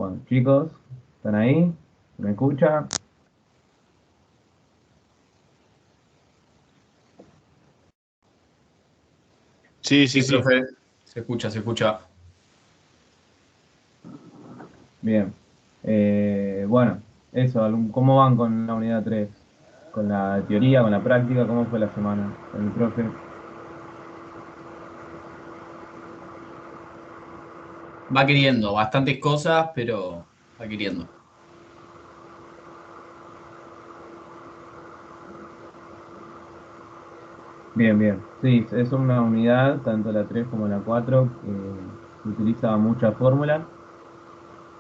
Bueno, chicos, ¿están ahí? ¿Me escuchan? Sí, sí, Sí, sí. profe, se escucha, se escucha. Bien. Bueno, eso, ¿cómo van con la unidad 3? ¿Con la teoría, con la práctica? ¿Cómo fue la semana con el profe? Va queriendo, bastantes cosas, pero va queriendo. Bien, bien. Sí, es una unidad, tanto la 3 como la 4, que utiliza muchas fórmulas,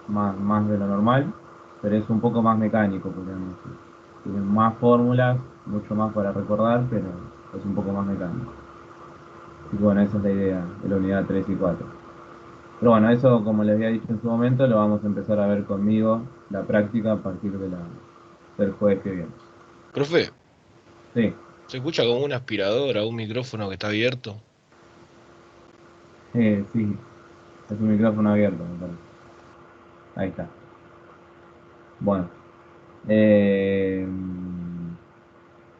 más de lo normal, pero es un poco más mecánico, podríamos decir. Tiene más fórmulas, mucho más para recordar, pero es un poco más mecánico. Y bueno, esa es la idea de la unidad 3 y 4. Pero bueno, eso, como les había dicho en su momento, lo vamos a empezar a ver conmigo, la práctica, a partir del jueves que viene. Profe, Sí, se escucha como una aspiradora, un micrófono que está abierto. sí, es un micrófono abierto, me parece. Ahí está. Bueno, eh,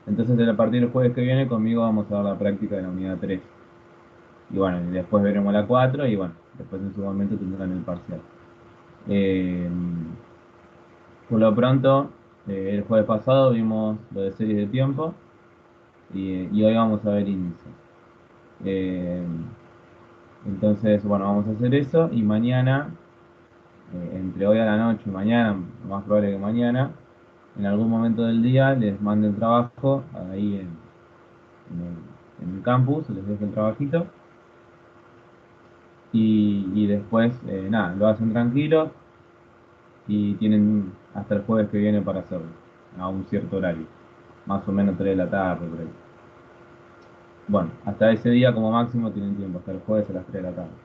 entonces a partir del jueves que viene conmigo vamos a ver la práctica de la unidad 3. Y bueno, y después veremos la 4 y bueno, después en su momento tendrán el parcial. Eh, por lo pronto, el jueves pasado vimos lo de series de tiempo y hoy vamos a ver índices. Eh, entonces, bueno, vamos a hacer eso y mañana, entre hoy a la noche y mañana, más probable que mañana, en algún momento del día les mande el trabajo ahí en el campus, les dejo el trabajito y después, nada, lo hacen tranquilo y tienen hasta el jueves que viene para hacerlo, a un cierto horario, más o menos 3 de la tarde, por ahí. Bueno, hasta ese día como máximo tienen tiempo, hasta el jueves a las 3 de la tarde.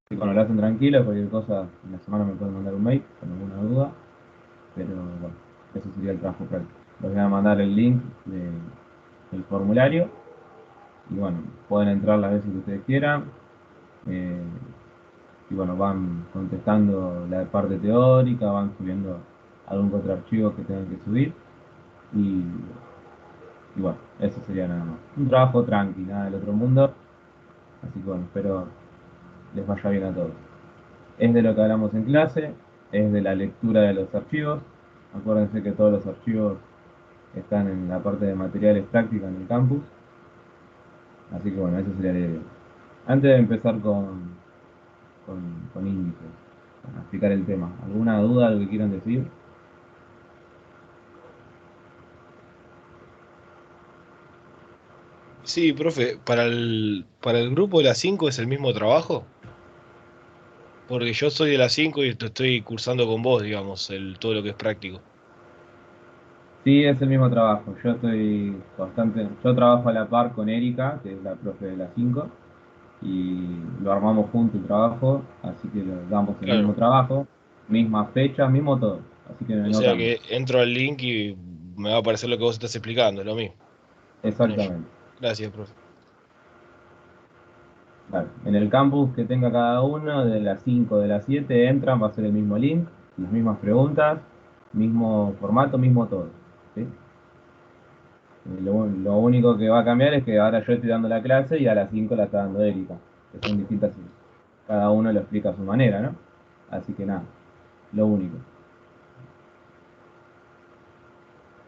Y cuando lo hacen tranquilo, cualquier cosa, en la semana me pueden mandar un mail con alguna duda, pero bueno, eso sería el trabajo práctico. Les voy a mandar el link del formulario y bueno, pueden entrar las veces que ustedes quieran. eh, y bueno, van contestando la parte teórica, van subiendo algún que otro archivo que tengan que subir y, y bueno, eso sería nada más. Un trabajo tranqui, nada del otro mundo, así que bueno, espero les vaya bien a todos. Es de lo que hablamos en clase, es de la lectura de los archivos. Acuérdense que todos los archivos están en la parte de materiales prácticos en el campus. Así que bueno, eso sería la idea. Antes de empezar con índices, para explicar el tema, ¿alguna duda, algo que quieran decir? Sí, profe, para el grupo de las 5 es el mismo trabajo, porque yo soy de las 5 y estoy cursando con vos, digamos, todo lo que es práctico. Sí, es el mismo trabajo. Yo trabajo a la par con Erika, que es la profe de las 5 y lo armamos juntos el trabajo, así que lo damos el mismo Claro, trabajo, misma fecha, mismo todo, así que o no sea cambia. que entro al link y me va a aparecer lo que vos estás explicando, lo mismo. Bueno, Exactamente. gracias, profe. Vale. En el campus que tenga cada uno, de las 5 de las 7 entran, va a ser el mismo link, las mismas preguntas, mismo formato, mismo todo. ¿Sí? Lo único que va a cambiar es que ahora yo estoy dando la clase y a las 5 la está dando Erika, que son distintas, cada uno lo explica a su manera, ¿no? Así que nada, lo único.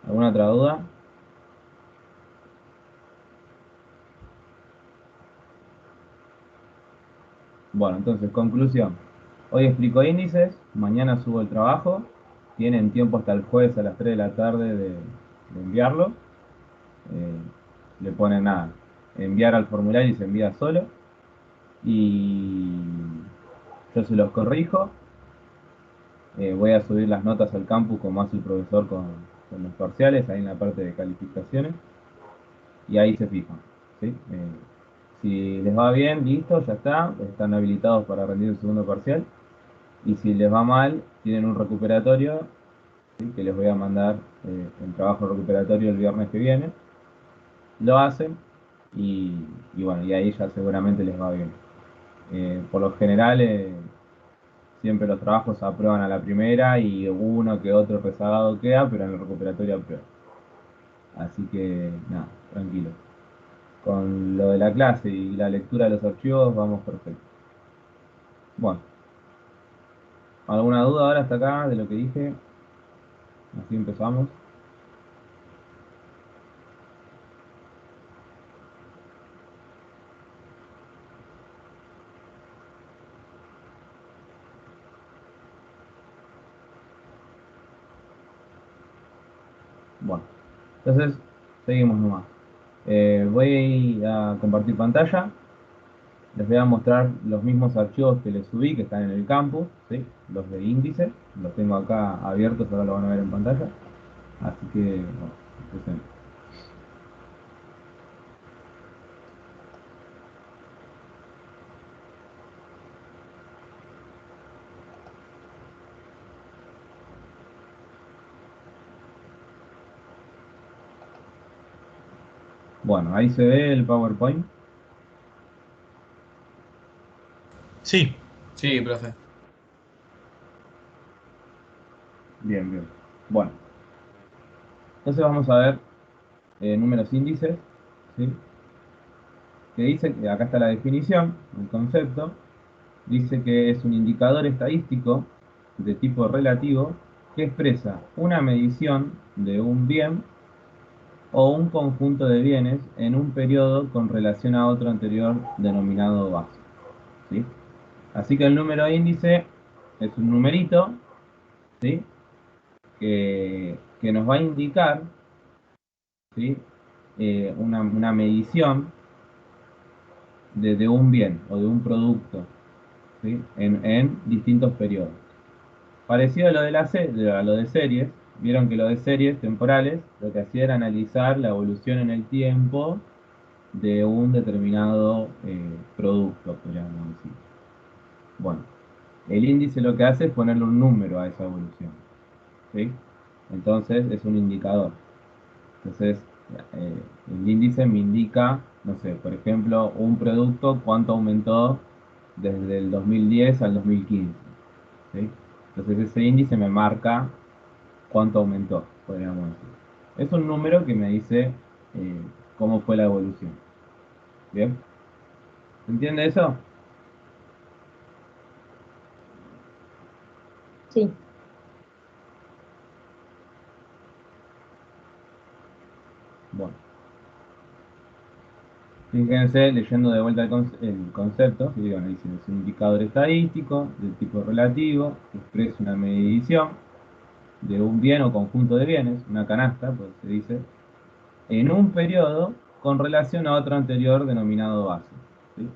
¿Alguna otra duda? Bueno, entonces, conclusión. Hoy explico índices, mañana subo el trabajo, tienen tiempo hasta el jueves a las 3 de la tarde de enviarlo. Eh, Le ponen nada, enviar al formulario y se envía solo. Y yo se los corrijo. Voy a subir las notas al campus como hace el profesor con los parciales, ahí en la parte de calificaciones. Y ahí se fijan. ¿Sí? Si les va bien, listo, ya está. Están habilitados para rendir el segundo parcial. Y si les va mal, tienen un recuperatorio, ¿sí? Que les voy a mandar el trabajo recuperatorio el viernes que viene. Lo hacen y, y bueno, y ahí ya seguramente les va bien. Por lo general, siempre los trabajos se aprueban a la primera y uno que otro rezagado queda, pero en el recuperatorio aprueba. Así que nada, tranquilo. Con lo de la clase y la lectura de los archivos vamos perfecto. Bueno, ¿alguna duda ahora hasta acá de lo que dije? Así empezamos. Bueno, entonces seguimos nomás. Voy a compartir pantalla. Les voy a mostrar los mismos archivos que les subí, que están en el campus, ¿sí? Los de índice. Los tengo acá abiertos, ahora lo van a ver en pantalla. Así que, bueno, empecemos. Bueno, ahí se ve el PowerPoint. Sí. Sí, profe. Bien, bien. Bueno, entonces vamos a ver números índices, ¿sí? Que dice que acá está la definición, el concepto. Dice que es un indicador estadístico de tipo relativo que expresa una medición de un bien o un conjunto de bienes en un periodo con relación a otro anterior denominado base, ¿sí? Así que el número índice es un numerito, ¿sí? Que nos va a indicar, ¿sí? Una medición de un bien o de un producto, ¿sí? En distintos periodos. Parecido a lo de a lo de series, vieron que lo de series temporales lo que hacía era analizar la evolución en el tiempo de un determinado producto, podríamos decir. Bueno, el índice lo que hace es ponerle un número a esa evolución, ¿sí? Entonces es un indicador. Entonces, eh, el índice me indica, no sé, por ejemplo, un producto, cuánto aumentó desde el 2010 al 2015, ¿sí? Entonces ese índice me marca cuánto aumentó, podríamos decir. Es un número que me dice cómo fue la evolución. ¿Bien? ¿Se entiende eso? Sí. Bueno, fíjense, leyendo de vuelta el concepto, que digo, dice, es un indicador estadístico del tipo relativo que expresa una medición de un bien o conjunto de bienes, una canasta, pues se dice, en un periodo con relación a otro anterior denominado base, ¿sí?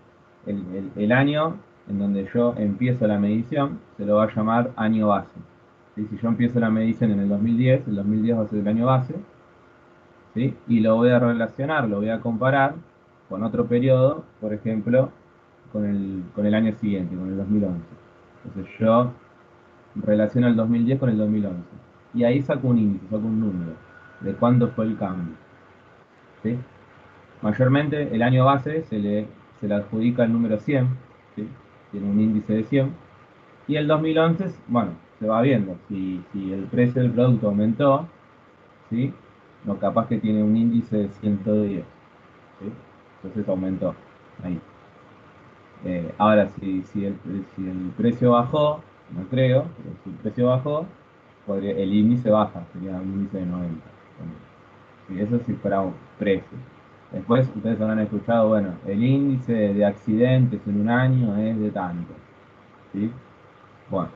El año en donde yo empiezo la medición se lo va a llamar año base, ¿sí? Si yo empiezo la medición en el 2010, el 2010 va a ser el año base, ¿sí? Y lo voy a relacionar, lo voy a comparar con otro periodo, por ejemplo, con el año siguiente, con el 2011. Entonces yo relaciono el 2010 con el 2011. Y ahí saco un índice, saco un número de cuánto fue el cambio, ¿sí? Mayormente el año base se le adjudica el número 100, ¿sí? Tiene un índice de 100. Y el 2011, bueno, se va viendo. Si el precio del producto aumentó, ¿sí? No, capaz que tiene un índice de 110, ¿sí? Entonces aumentó. Ahí. Ahora, si el precio bajó, no creo, pero si el precio bajó, el índice baja, sería un índice de 90. Sí, eso sí fuera un precio. Después ustedes habrán escuchado, bueno, el índice de accidentes en un año es de tanto, ¿sí? Bueno,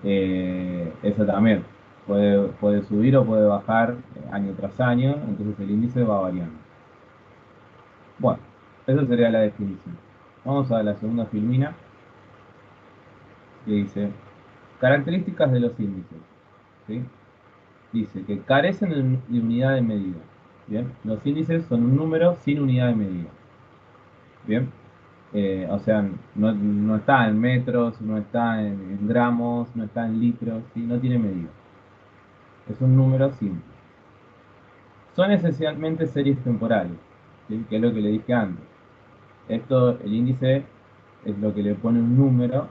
eso también puede subir o puede bajar año tras año, entonces el índice va variando. Bueno, eso sería la definición. Vamos a la segunda filmina, que dice, características de los índices, ¿sí? Dice que carecen de unidad de medida. Bien, los índices son un número sin unidad de medida. Bien, o sea, no está en metros, no está en gramos, no está en litros, ¿sí? No tiene medida. Es un número simple. Son esencialmente series temporales, ¿sí? Que es lo que le dije antes. El índice es lo que le pone un número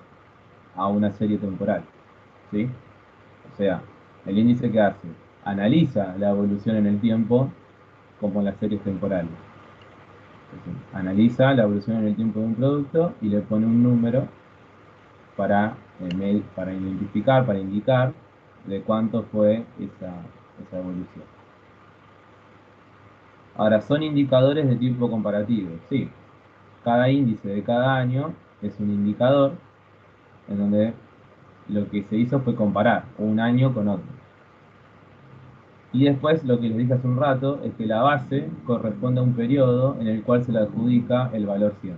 a una serie temporal, ¿sí? O sea, el índice que hace, analiza la evolución en el tiempo como las series temporales. Entonces, analiza la evolución en el tiempo de un producto y le pone un número para identificar, para indicar de cuánto fue esa evolución. Ahora, son indicadores de tipo comparativo, sí. Cada índice de cada año es un indicador en donde lo que se hizo fue comparar un año con otro. Y después lo que les dije hace un rato es que la base corresponde a un periodo en el cual se le adjudica el valor 100.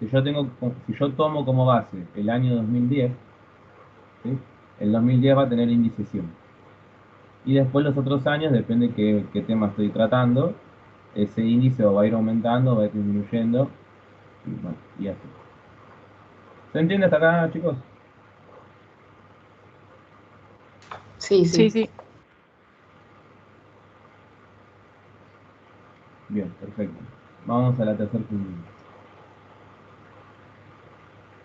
Si yo tomo como base el año 2010, ¿sí? El 2010 va a tener índice 100. Y después los otros años, depende qué tema estoy tratando, ese índice va a ir aumentando, va a ir disminuyendo, y bueno, y así. ¿Se entiende hasta acá, chicos? Sí, Sí, sí. sí. Bien, perfecto. Vamos a la tercera figura.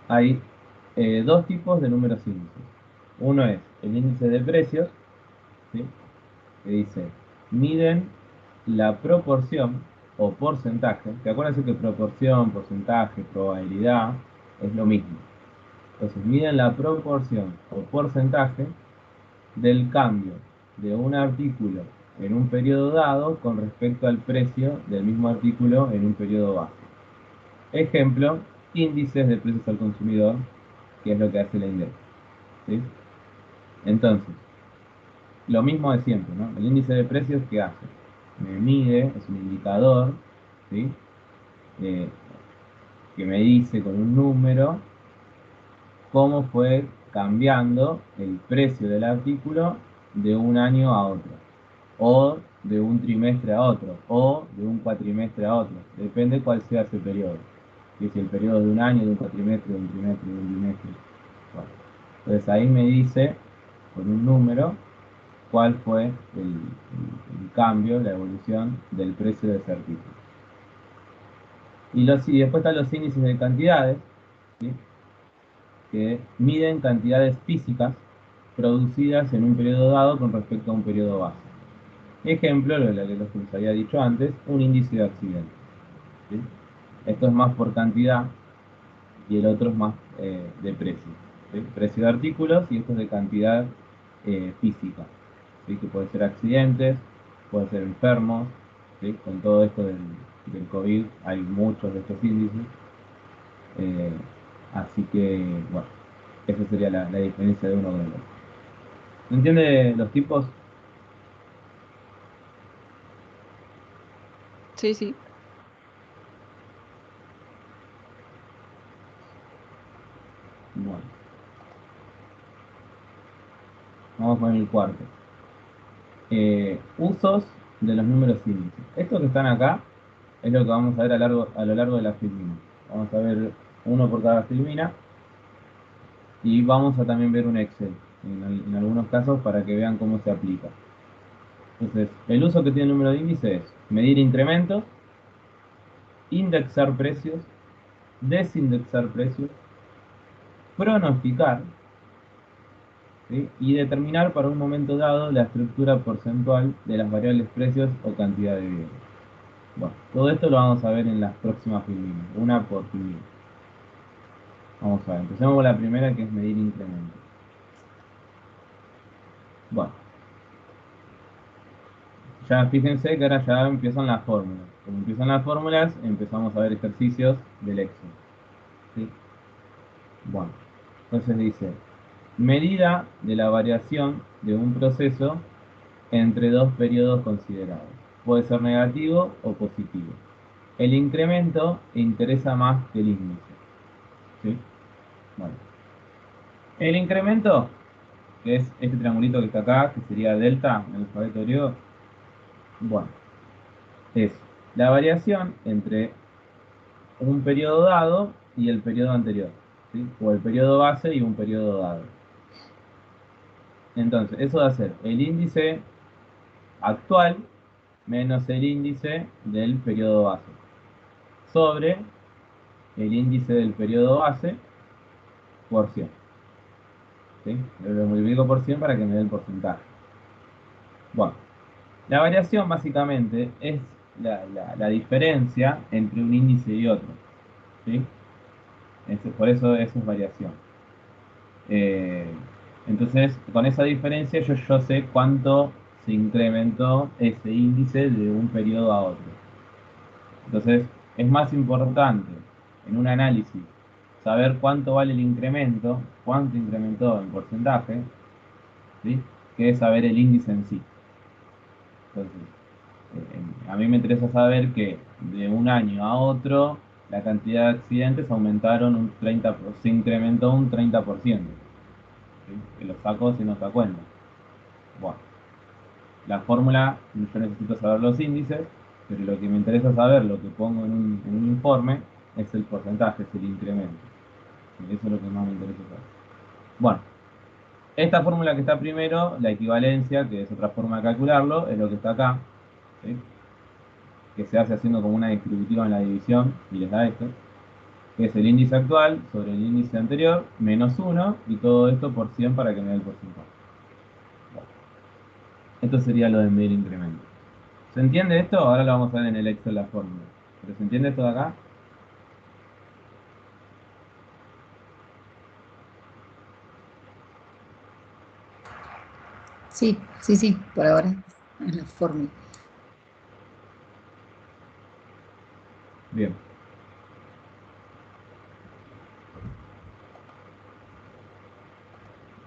Hay dos tipos de números índices. Uno es el índice de precios, ¿sí? Que dice, miden la proporción o porcentaje, que acuérdense que proporción, porcentaje, probabilidad es lo mismo. Entonces, miden la proporción o porcentaje del cambio de un artículo en un periodo dado con respecto al precio del mismo artículo en un periodo base. Ejemplo, índices de precios al consumidor, que es lo que hace la INDEC, ¿sí? Entonces, lo mismo de siempre, ¿no? El índice de precios, ¿qué hace? Me mide, es un indicador, ¿sí? Eh, que me dice con un número cómo fue cambiando el precio del artículo de un año a otro, o de un trimestre a otro, o de un cuatrimestre a otro. Depende cuál sea ese periodo. Si el periodo de un año, de un cuatrimestre, de un trimestre, de un bimestre. Bueno, entonces ahí me dice con un número cuál fue el cambio, la evolución del precio de ese artículo. Y después están los índices de cantidades, ¿sí? Que miden cantidades físicas producidas en un periodo dado con respecto a un periodo base. Ejemplo, lo que les había dicho antes, un índice de accidentes, ¿sí? Esto es más por cantidad y el otro es más de precio, ¿sí? Precio de artículos y esto es de cantidad física, ¿sí? Que puede ser accidentes, puede ser enfermos, ¿sí? Con todo esto del COVID hay muchos de estos índices, eh, así que, bueno, esa sería la diferencia de uno con el otro. ¿Se entiende los tipos? Sí, sí. Bueno, vamos con el cuarto. Usos de los números índices. Estos que están acá es lo que vamos a ver a lo largo de la filmina. Vamos a ver uno por cada filmina y vamos a también ver un Excel en algunos casos para que vean cómo se aplica. Entonces, el uso que tiene el número de índice es medir incrementos, indexar precios, desindexar precios, pronosticar, ¿sí? Y determinar para un momento dado la estructura porcentual de las variables precios o cantidad de bienes. Bueno, todo esto lo vamos a ver en las próximas filminas, una por filmina. Vamos a ver, empecemos con la primera que es medir incrementos. Bueno, ya fíjense que ahora ya empiezan las fórmulas. Como empiezan las fórmulas, empezamos a ver ejercicios del Excel, ¿sí? Bueno, entonces dice, medida de la variación de un proceso entre dos periodos considerados. Puede ser negativo o positivo. El incremento interesa más que el índice, ¿sí? Bueno, el incremento, que es este triangulito que está acá, que sería delta en el alfabeto griego, bueno, es la variación entre un periodo dado y el periodo anterior, ¿sí? O el periodo base y un periodo dado. Entonces, eso va a ser el índice actual menos el índice del periodo base sobre el índice del periodo base por 100. ¿sí? Lo multiplico por 100 para que me dé el porcentaje. Bueno, la variación básicamente es la diferencia entre un índice y otro, ¿sí? Por eso eso es variación. Eh, entonces, con esa diferencia yo sé cuánto se incrementó ese índice de un periodo a otro. Entonces, es más importante en un análisis saber cuánto vale el incremento, cuánto incrementó en porcentaje, ¿sí? Que saber el índice en sí. Entonces, a mí me interesa saber que de un año a otro la cantidad de accidentes aumentaron un 30%, se incrementó un 30%. ¿Sí? Que lo saco si no se da cuenta. Bueno, la fórmula, yo necesito saber los índices, pero lo que me interesa saber, lo que pongo en un informe, es el porcentaje, es el incremento. Y eso es lo que más me interesa saber. Bueno, esta fórmula que está primero, la equivalencia, que es otra forma de calcularlo, es lo que está acá, ¿sí? Que se hace haciendo como una distributiva en la división, y les da esto, que es el índice actual sobre el índice anterior, menos 1, y todo esto por 100 para que me dé el porcentaje. Bueno, esto sería lo de medir incremento. ¿Se entiende esto? Ahora lo vamos a ver en el Excel la fórmula. ¿Pero se entiende esto de acá? Sí, sí, sí, por ahora en la fórmula. Bien.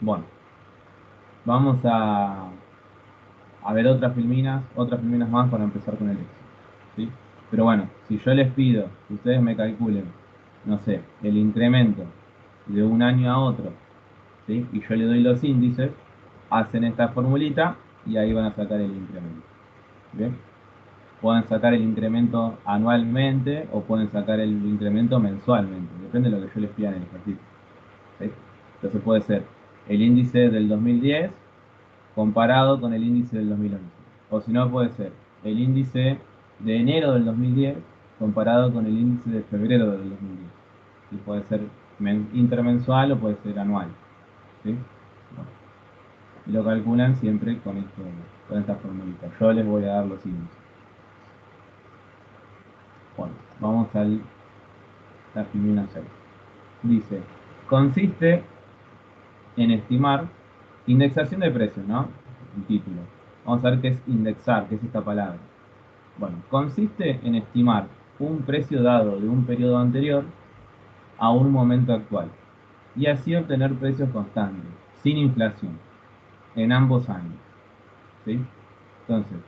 Bueno, vamos a ver otras filminas más para empezar con el Excel. ¿Sí? Pero bueno, si yo les pido que ustedes me calculen, no sé, el incremento de un año a otro, ¿sí? Y yo le doy los índices, hacen esta formulita y ahí van a sacar el incremento. ¿Bien? Pueden sacar el incremento anualmente o pueden sacar el incremento mensualmente, depende de lo que yo les pida en el ejercicio. ¿Sí? Entonces puede ser el índice del 2010 comparado con el índice del 2011. O si no, puede ser el índice de enero del 2010 comparado con el índice de febrero del 2010. Y puede ser intermensual o puede ser anual. ¿Sí? Bueno, y lo calculan siempre con esta formulita. Yo les voy a dar los índices. Bueno, vamos a la primera 6. Dice, consiste en estimar indexación de precios, ¿no? El título. Vamos a ver qué es indexar, qué es esta palabra. Bueno, consiste en estimar un precio dado de un periodo anterior a un momento actual y así obtener precios constantes, sin inflación, en ambos años. ¿Sí? Entonces,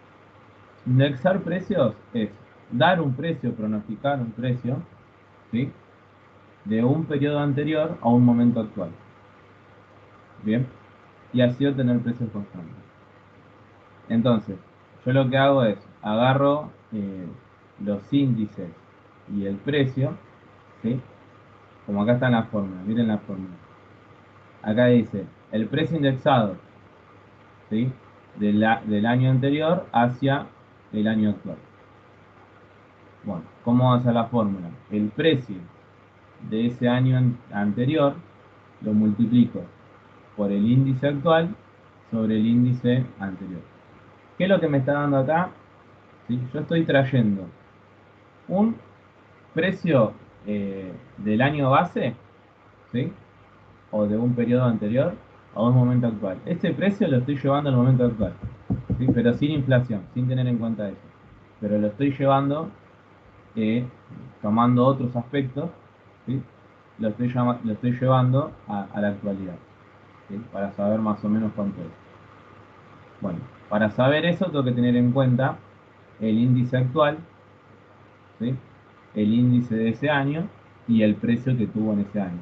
indexar precios es dar un precio, pronosticar un precio, ¿sí? De un periodo anterior a un momento actual. Bien, y así obtener precios constantes. Entonces, yo lo que hago es agarro los índices y el precio, ¿sí? Como acá está en la fórmula, miren la fórmula. Acá dice el precio indexado, ¿sí? Del año anterior hacia el año actual. Bueno, ¿cómo va a ser la fórmula? El precio de ese año anterior lo multiplico por el índice actual sobre el índice anterior. ¿Qué es lo que me está dando acá? ¿Sí? Yo estoy trayendo un precio del año base, ¿sí? O de un periodo anterior a un momento actual. Este precio lo estoy llevando al momento actual, ¿sí? Pero sin inflación, sin tener en cuenta eso. Pero lo estoy llevando tomando otros aspectos, ¿sí? Lo estoy llevando a la actualidad, ¿sí? Para saber más o menos cuánto es. Bueno, para saber eso tengo que tener en cuenta el índice actual, ¿sí? El índice de ese año y el precio que tuvo en ese año.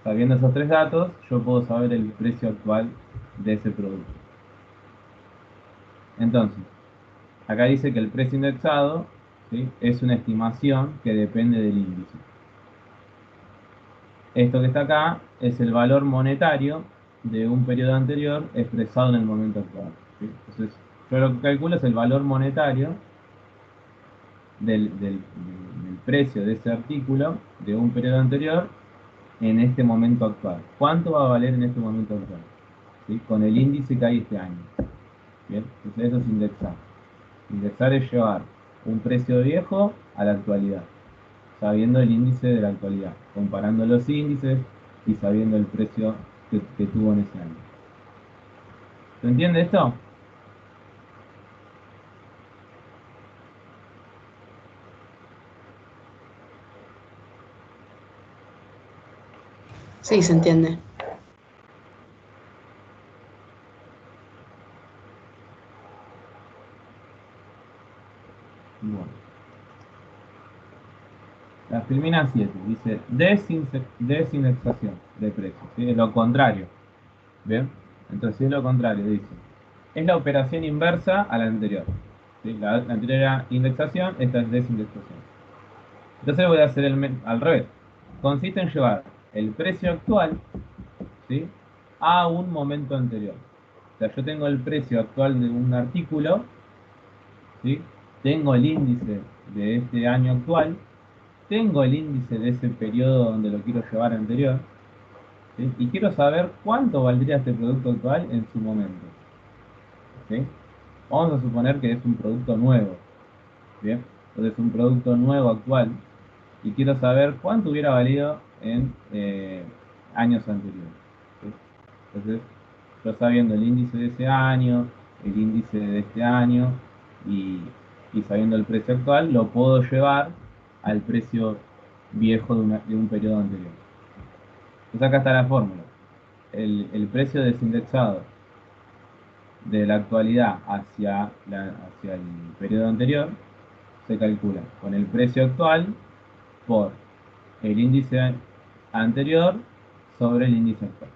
Sabiendo esos tres datos, yo puedo saber el precio actual de ese producto. Entonces, acá dice que el precio indexado, ¿sí? Es una estimación que depende del índice. Esto que está acá es el valor monetario de un periodo anterior expresado en el momento actual, ¿sí? Entonces, yo lo que calculo es el valor monetario del precio de ese artículo de un periodo anterior en este momento actual. ¿Cuánto va a valer en este momento actual? ¿Sí? Con el índice que hay este año. Bien, entonces eso es indexar. Indexar es llevar un precio viejo a la actualidad, sabiendo el índice de la actualidad, comparando los índices y sabiendo el precio que tuvo en ese año. ¿Se entiende esto? Sí, se entiende. Bueno. La filmina 7 dice desindexación de precios. ¿Sí? Es lo contrario. ¿Bien? Entonces, si es lo contrario, dice. Es la operación inversa a la anterior. ¿Sí? La anterior era indexación, esta es desindexación. Entonces voy a hacer al revés. Consiste en llevar el precio actual, ¿sí?, a un momento anterior. O sea, yo tengo el precio actual de un artículo, ¿sí? Tengo el índice de este año actual, tengo el índice de ese periodo donde lo quiero llevar anterior, ¿sí? Y quiero saber cuánto valdría este producto actual en su momento. ¿Sí? Vamos a suponer que es un producto nuevo. Bien, entonces un producto nuevo actual y quiero saber cuánto hubiera valido en años anteriores. ¿Sí? Entonces, yo sabiendo el índice de ese año, el índice de este año y, y sabiendo el precio actual, lo puedo llevar al precio viejo de un periodo anterior. Entonces acá está la fórmula. El precio desindexado de la actualidad hacia el periodo anterior se calcula con el precio actual por el índice anterior sobre el índice actual.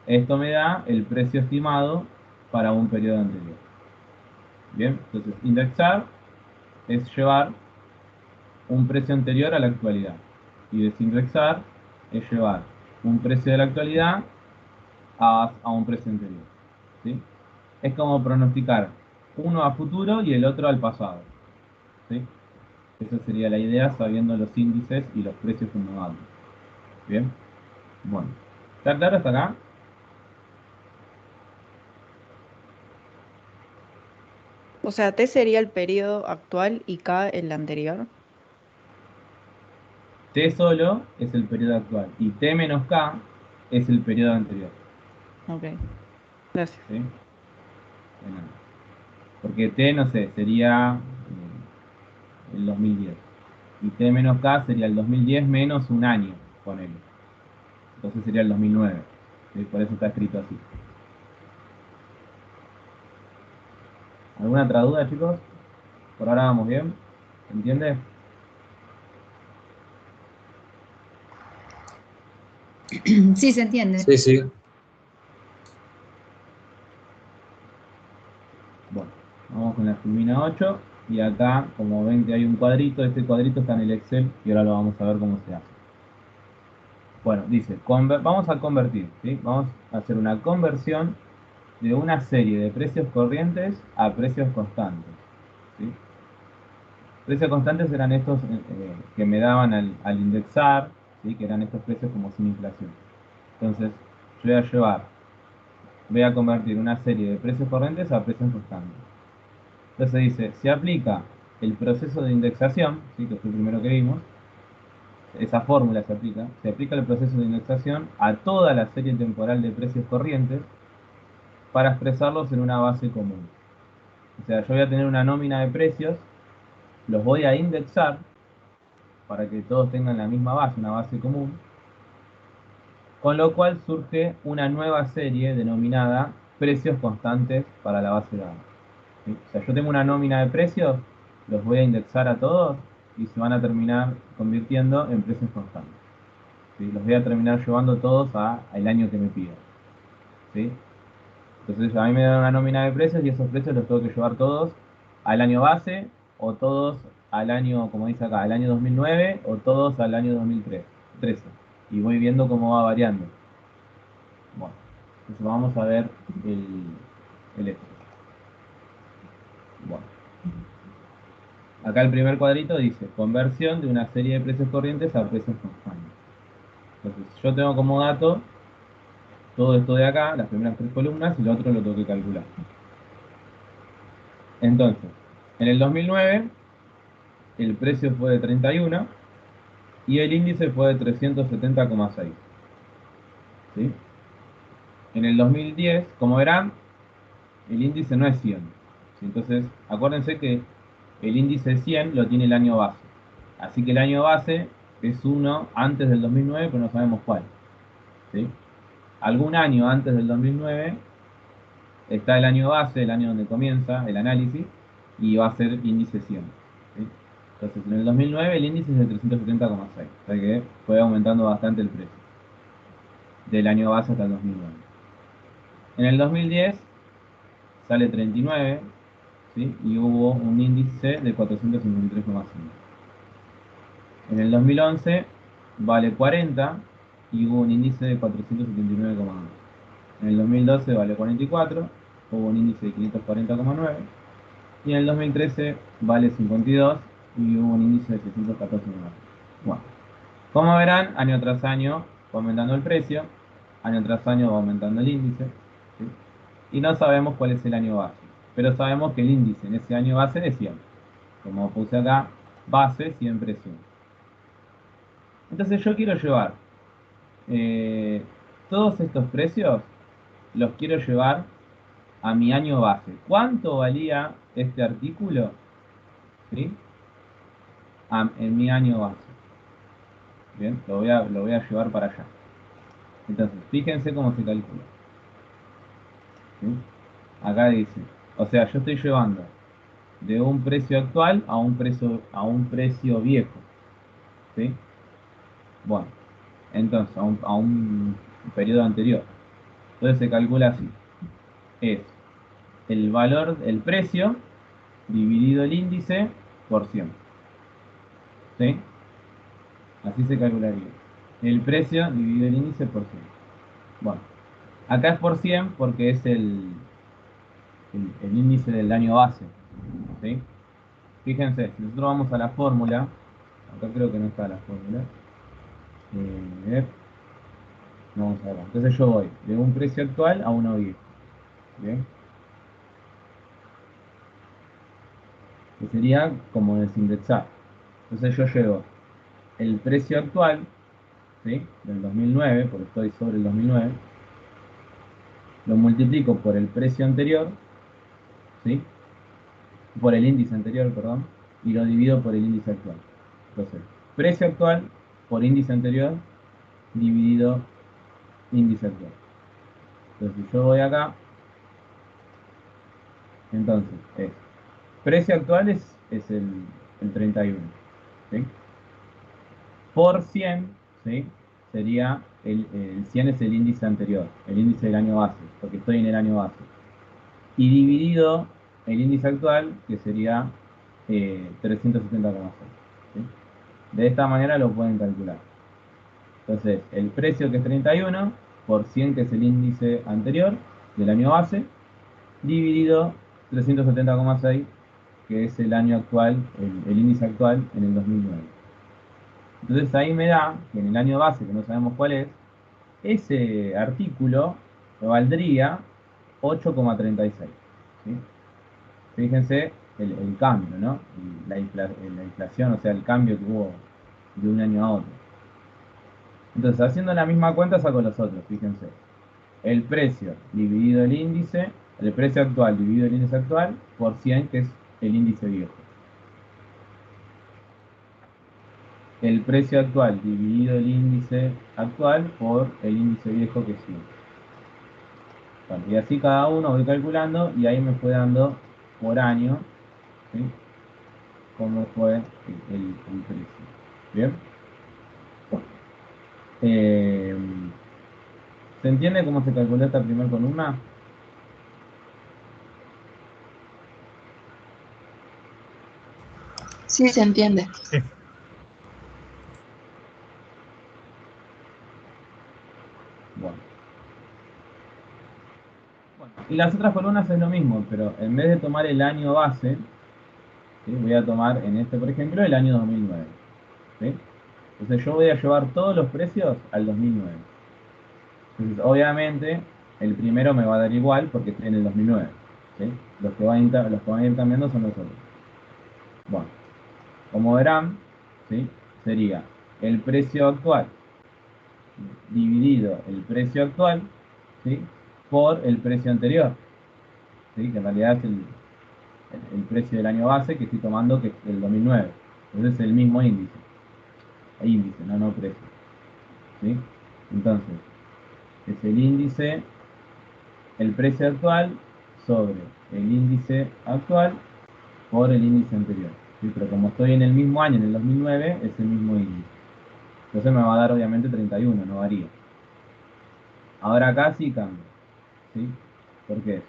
Esto me da el precio estimado para un periodo anterior. Bien, entonces indexar es llevar un precio anterior a la actualidad. Y desindexar es llevar un precio de la actualidad a un precio anterior. ¿Sí? Es como pronosticar uno a futuro y el otro al pasado. ¿Sí? Esa sería la idea sabiendo los índices y los precios fundamentales. Bien, bueno. ¿Está claro hasta acá? O sea, T sería el periodo actual y K el anterior. T solo es el periodo actual y T menos K es el periodo anterior. Ok, gracias. ¿Sí? Porque T, no sé, sería el 2010. Y T menos K sería el 2010 menos un año, ponele. Entonces sería el 2009. ¿Sí? Por eso está escrito así. ¿Alguna otra duda, chicos? Por ahora vamos bien. ¿Se entiende? Sí, se entiende. Sí, sí. Bueno, vamos con la Filmina 8. Y acá, como ven que hay un cuadrito, este cuadrito está en el Excel y ahora lo vamos a ver cómo se hace. Bueno, dice, vamos a convertir, ¿sí? Vamos a hacer una conversión de una serie de precios corrientes a precios constantes. ¿Sí? Precios constantes eran estos que me daban al indexar, ¿sí? Que eran estos precios como sin inflación. Entonces, yo voy a convertir una serie de precios corrientes a precios constantes. Entonces dice, se aplica el proceso de indexación, ¿sí? Que fue el primero que vimos, esa fórmula se aplica el proceso de indexación a toda la serie temporal de precios corrientes para expresarlos en una base común. O sea, yo voy a tener una nómina de precios, los voy a indexar para que todos tengan la misma base, una base común, con lo cual surge una nueva serie denominada precios constantes para la base de datos. ¿Sí? O sea, yo tengo una nómina de precios, los voy a indexar a todos y se van a terminar convirtiendo en precios constantes. ¿Sí? Los voy a terminar llevando todos al año que me pidan. ¿Sí? Entonces a mí me dan una nómina de precios y esos precios los tengo que llevar todos al año base o todos al año, como dice acá, al año 2009 o todos al año 2013. Y voy viendo cómo va variando. Bueno, entonces vamos a ver el esto. Bueno, acá el primer cuadrito dice conversión de una serie de precios corrientes a precios constantes. Entonces, yo tengo como dato todo esto de acá, las primeras 3 columnas, y lo otro lo tengo que calcular. Entonces, en el 2009, el precio fue de 31 y el índice fue de 370,6. ¿Sí? En el 2010, como verán, el índice no es 100. ¿Sí? Entonces, acuérdense que el índice 100 lo tiene el año base. Así que el año base es uno antes del 2009, pero no sabemos cuál. ¿Sí? Algún año antes del 2009 está el año base, el año donde comienza el análisis, y va a ser índice 100. ¿Sí? Entonces, en el 2009 el índice es de 370,6. O sea que fue aumentando bastante el precio del año base hasta el 2009. En el 2010 sale 39, ¿sí? Y hubo un índice de 453,5. En el 2011 vale 40 y hubo un índice de 479,2. En el 2012 vale 44, hubo un índice de 540,9. Y en el 2013 vale 52 y hubo un índice de 614,9. Bueno, como verán, año tras año va aumentando el precio, año tras año va aumentando el índice, ¿sí? Y no sabemos cuál es el año base, pero sabemos que el índice en ese año base es 100. Como puse acá, base siempre es 100. Entonces yo quiero llevar todos estos precios, los quiero llevar a mi año base. ¿Cuánto valía este artículo? ¿Sí? En mi año base. Bien, lo voy a llevar para allá. Entonces, fíjense cómo se calcula. ¿Sí? Acá dice, o sea, yo estoy llevando de un precio actual a un precio viejo. ¿Sí? Bueno, entonces, a un periodo anterior. Entonces se calcula así. Es el valor, el precio dividido el índice por 100. ¿Sí? Así se calcularía. El precio dividido el índice por 100. Bueno, acá es por 100 porque es el índice del año base. ¿Sí? Fíjense, si nosotros vamos a la fórmula, acá creo que no está la fórmula. Vamos a ver. Entonces yo voy de un precio actual a uno viejo. ¿Bien? Que sería como desindexar. Entonces yo llevo el precio actual, ¿sí? Del 2009, porque estoy sobre el 2009, lo multiplico por el precio anterior, ¿sí? Por el índice anterior, perdón, y lo divido por el índice actual. Entonces, precio actual por índice anterior dividido índice actual. Entonces, si yo voy acá, entonces es precio actual es el 31, ¿sí? Por 100, ¿sí? Sería el 100 es el índice anterior, el índice del año base, porque estoy en el año base. Y dividido el índice actual, que sería 370,6. ¿Sí? De esta manera lo pueden calcular. Entonces, el precio que es 31 por 100 que es el índice anterior del año base, dividido 370,6 que es el año actual, el índice actual en el 2009. Entonces ahí me da que en el año base, que no sabemos cuál es, ese artículo me valdría 8,36. ¿Sí? Fíjense el cambio, ¿no? Y la inflación, o sea, el cambio que hubo de un año a otro. Entonces, haciendo la misma cuenta, saco los otros, fíjense. El precio dividido el índice, el precio actual dividido el índice actual, por 100, que es el índice viejo. El precio actual dividido el índice actual por el índice viejo, que es 100. Bueno, y así cada uno voy calculando y ahí me fue dando por año, ¿sí? Cómo fue el precio. ¿Bien? Eh, ¿Se entiende cómo se calculó esta primera columna? Sí, se entiende. Bueno. Y las otras columnas es lo mismo, pero en vez de tomar el año base, ¿sí? Voy a tomar en este, por ejemplo, el año 2009. ¿Sí? Entonces yo voy a llevar todos los precios al 2009. Entonces, obviamente, el primero me va a dar igual porque estoy en el 2009. ¿Sí? Los que van a ir cambiando son los otros. Bueno, como verán, ¿sí? Sería el precio actual dividido el precio actual, ¿sí? Por el precio anterior, ¿sí? Que en realidad es el precio del año base que estoy tomando, que es el 2009. Entonces es el mismo índice. Índice, no precio. ¿Sí? Entonces, es el índice, el precio actual sobre el índice actual por el índice anterior. ¿Sí? Pero como estoy en el mismo año, en el 2009, es el mismo índice. Entonces me va a dar obviamente 31, no varía. Ahora acá sí cambia. ¿Sí? Porque es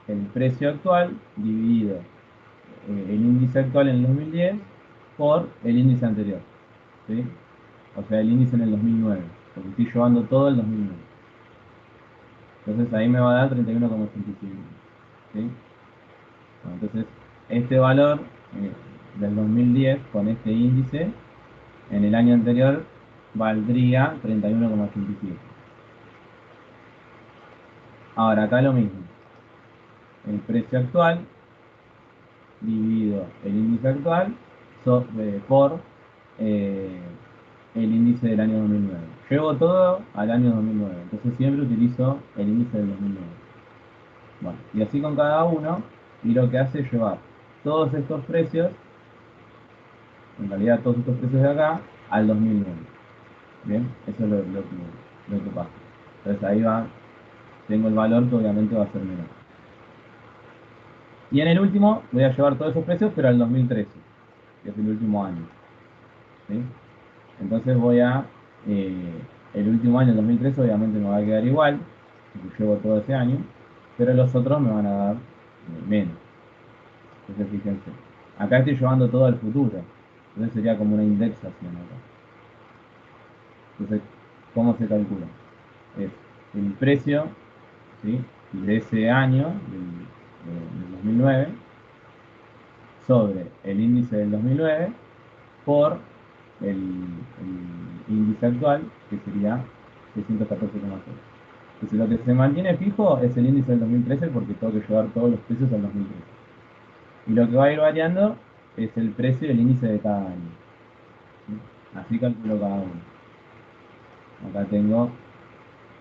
el precio actual dividido el índice actual en el 2010 por el índice anterior. ¿Sí? O sea, el índice en el 2009. Porque estoy llevando todo el 2009. Entonces ahí me va a dar 31,85. ¿Sí? Bueno, entonces, este valor del 2010 con este índice en el año anterior valdría 31,87. Ahora acá lo mismo. El precio actual dividido el índice actual por eh, el índice del año 2009. Llevo todo al año 2009, entonces siempre utilizo el índice del 2009. Bueno, y así con cada uno, y lo que hace es llevar todos estos precios, en realidad todos estos precios de acá, al 2009. Bien, eso es lo que pasa. Entonces ahí va, tengo el valor que obviamente va a ser menor. Y en el último voy a llevar todos esos precios, pero al 2013, que es el último año. ¿Sí? Entonces el último año, el 2013, obviamente me va a quedar igual, porque llevo todo ese año, pero los otros me van a dar menos. Entonces fíjense, acá estoy llevando todo al futuro, entonces sería como una indexación acá. Entonces, ¿cómo se calcula? Es el precio, ¿sí? De ese año, del 2009, sobre el índice del 2009 por el índice actual, que sería 614,0. Entonces lo que se mantiene fijo es el índice del 2013 porque tengo que llevar todos los precios al 2013. Y lo que va a ir variando es el precio y el índice de cada año. ¿Sí? Así calculo cada uno. Acá tengo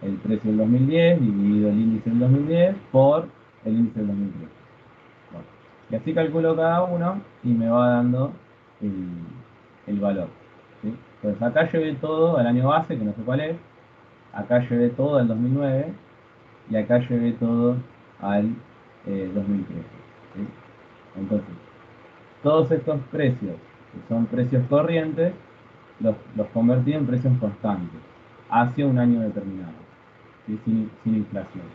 el precio del 2010 dividido el índice del 2010 por el índice del 2013. Bueno, y así calculo cada uno y me va dando el valor. ¿Sí? Entonces acá llevé todo al año base, que no sé cuál es, acá llevé todo al 2009 y acá llevé todo al 2013. ¿Sí? Entonces, todos estos precios, que son precios corrientes, los convertí en precios constantes hacia un año determinado, ¿sí? Sin inflación.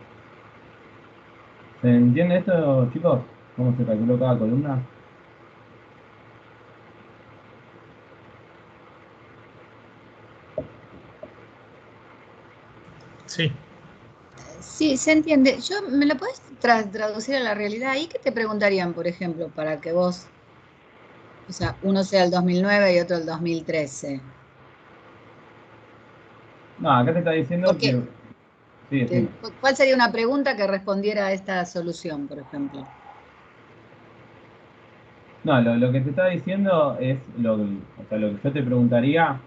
¿Se entiende esto, chicos? ¿Cómo se calculó cada columna? Sí. Sí, se entiende. ¿Me lo puedes traducir a la realidad? ¿Ahí qué te preguntarían, por ejemplo, para que vos, o sea, uno sea el 2009 y otro el 2013? No, acá te está diciendo Porque, que... Sí, decime. ¿cuál sería una pregunta que respondiera a esta solución, por ejemplo? No, lo que te está diciendo es o sea, lo que yo te preguntaría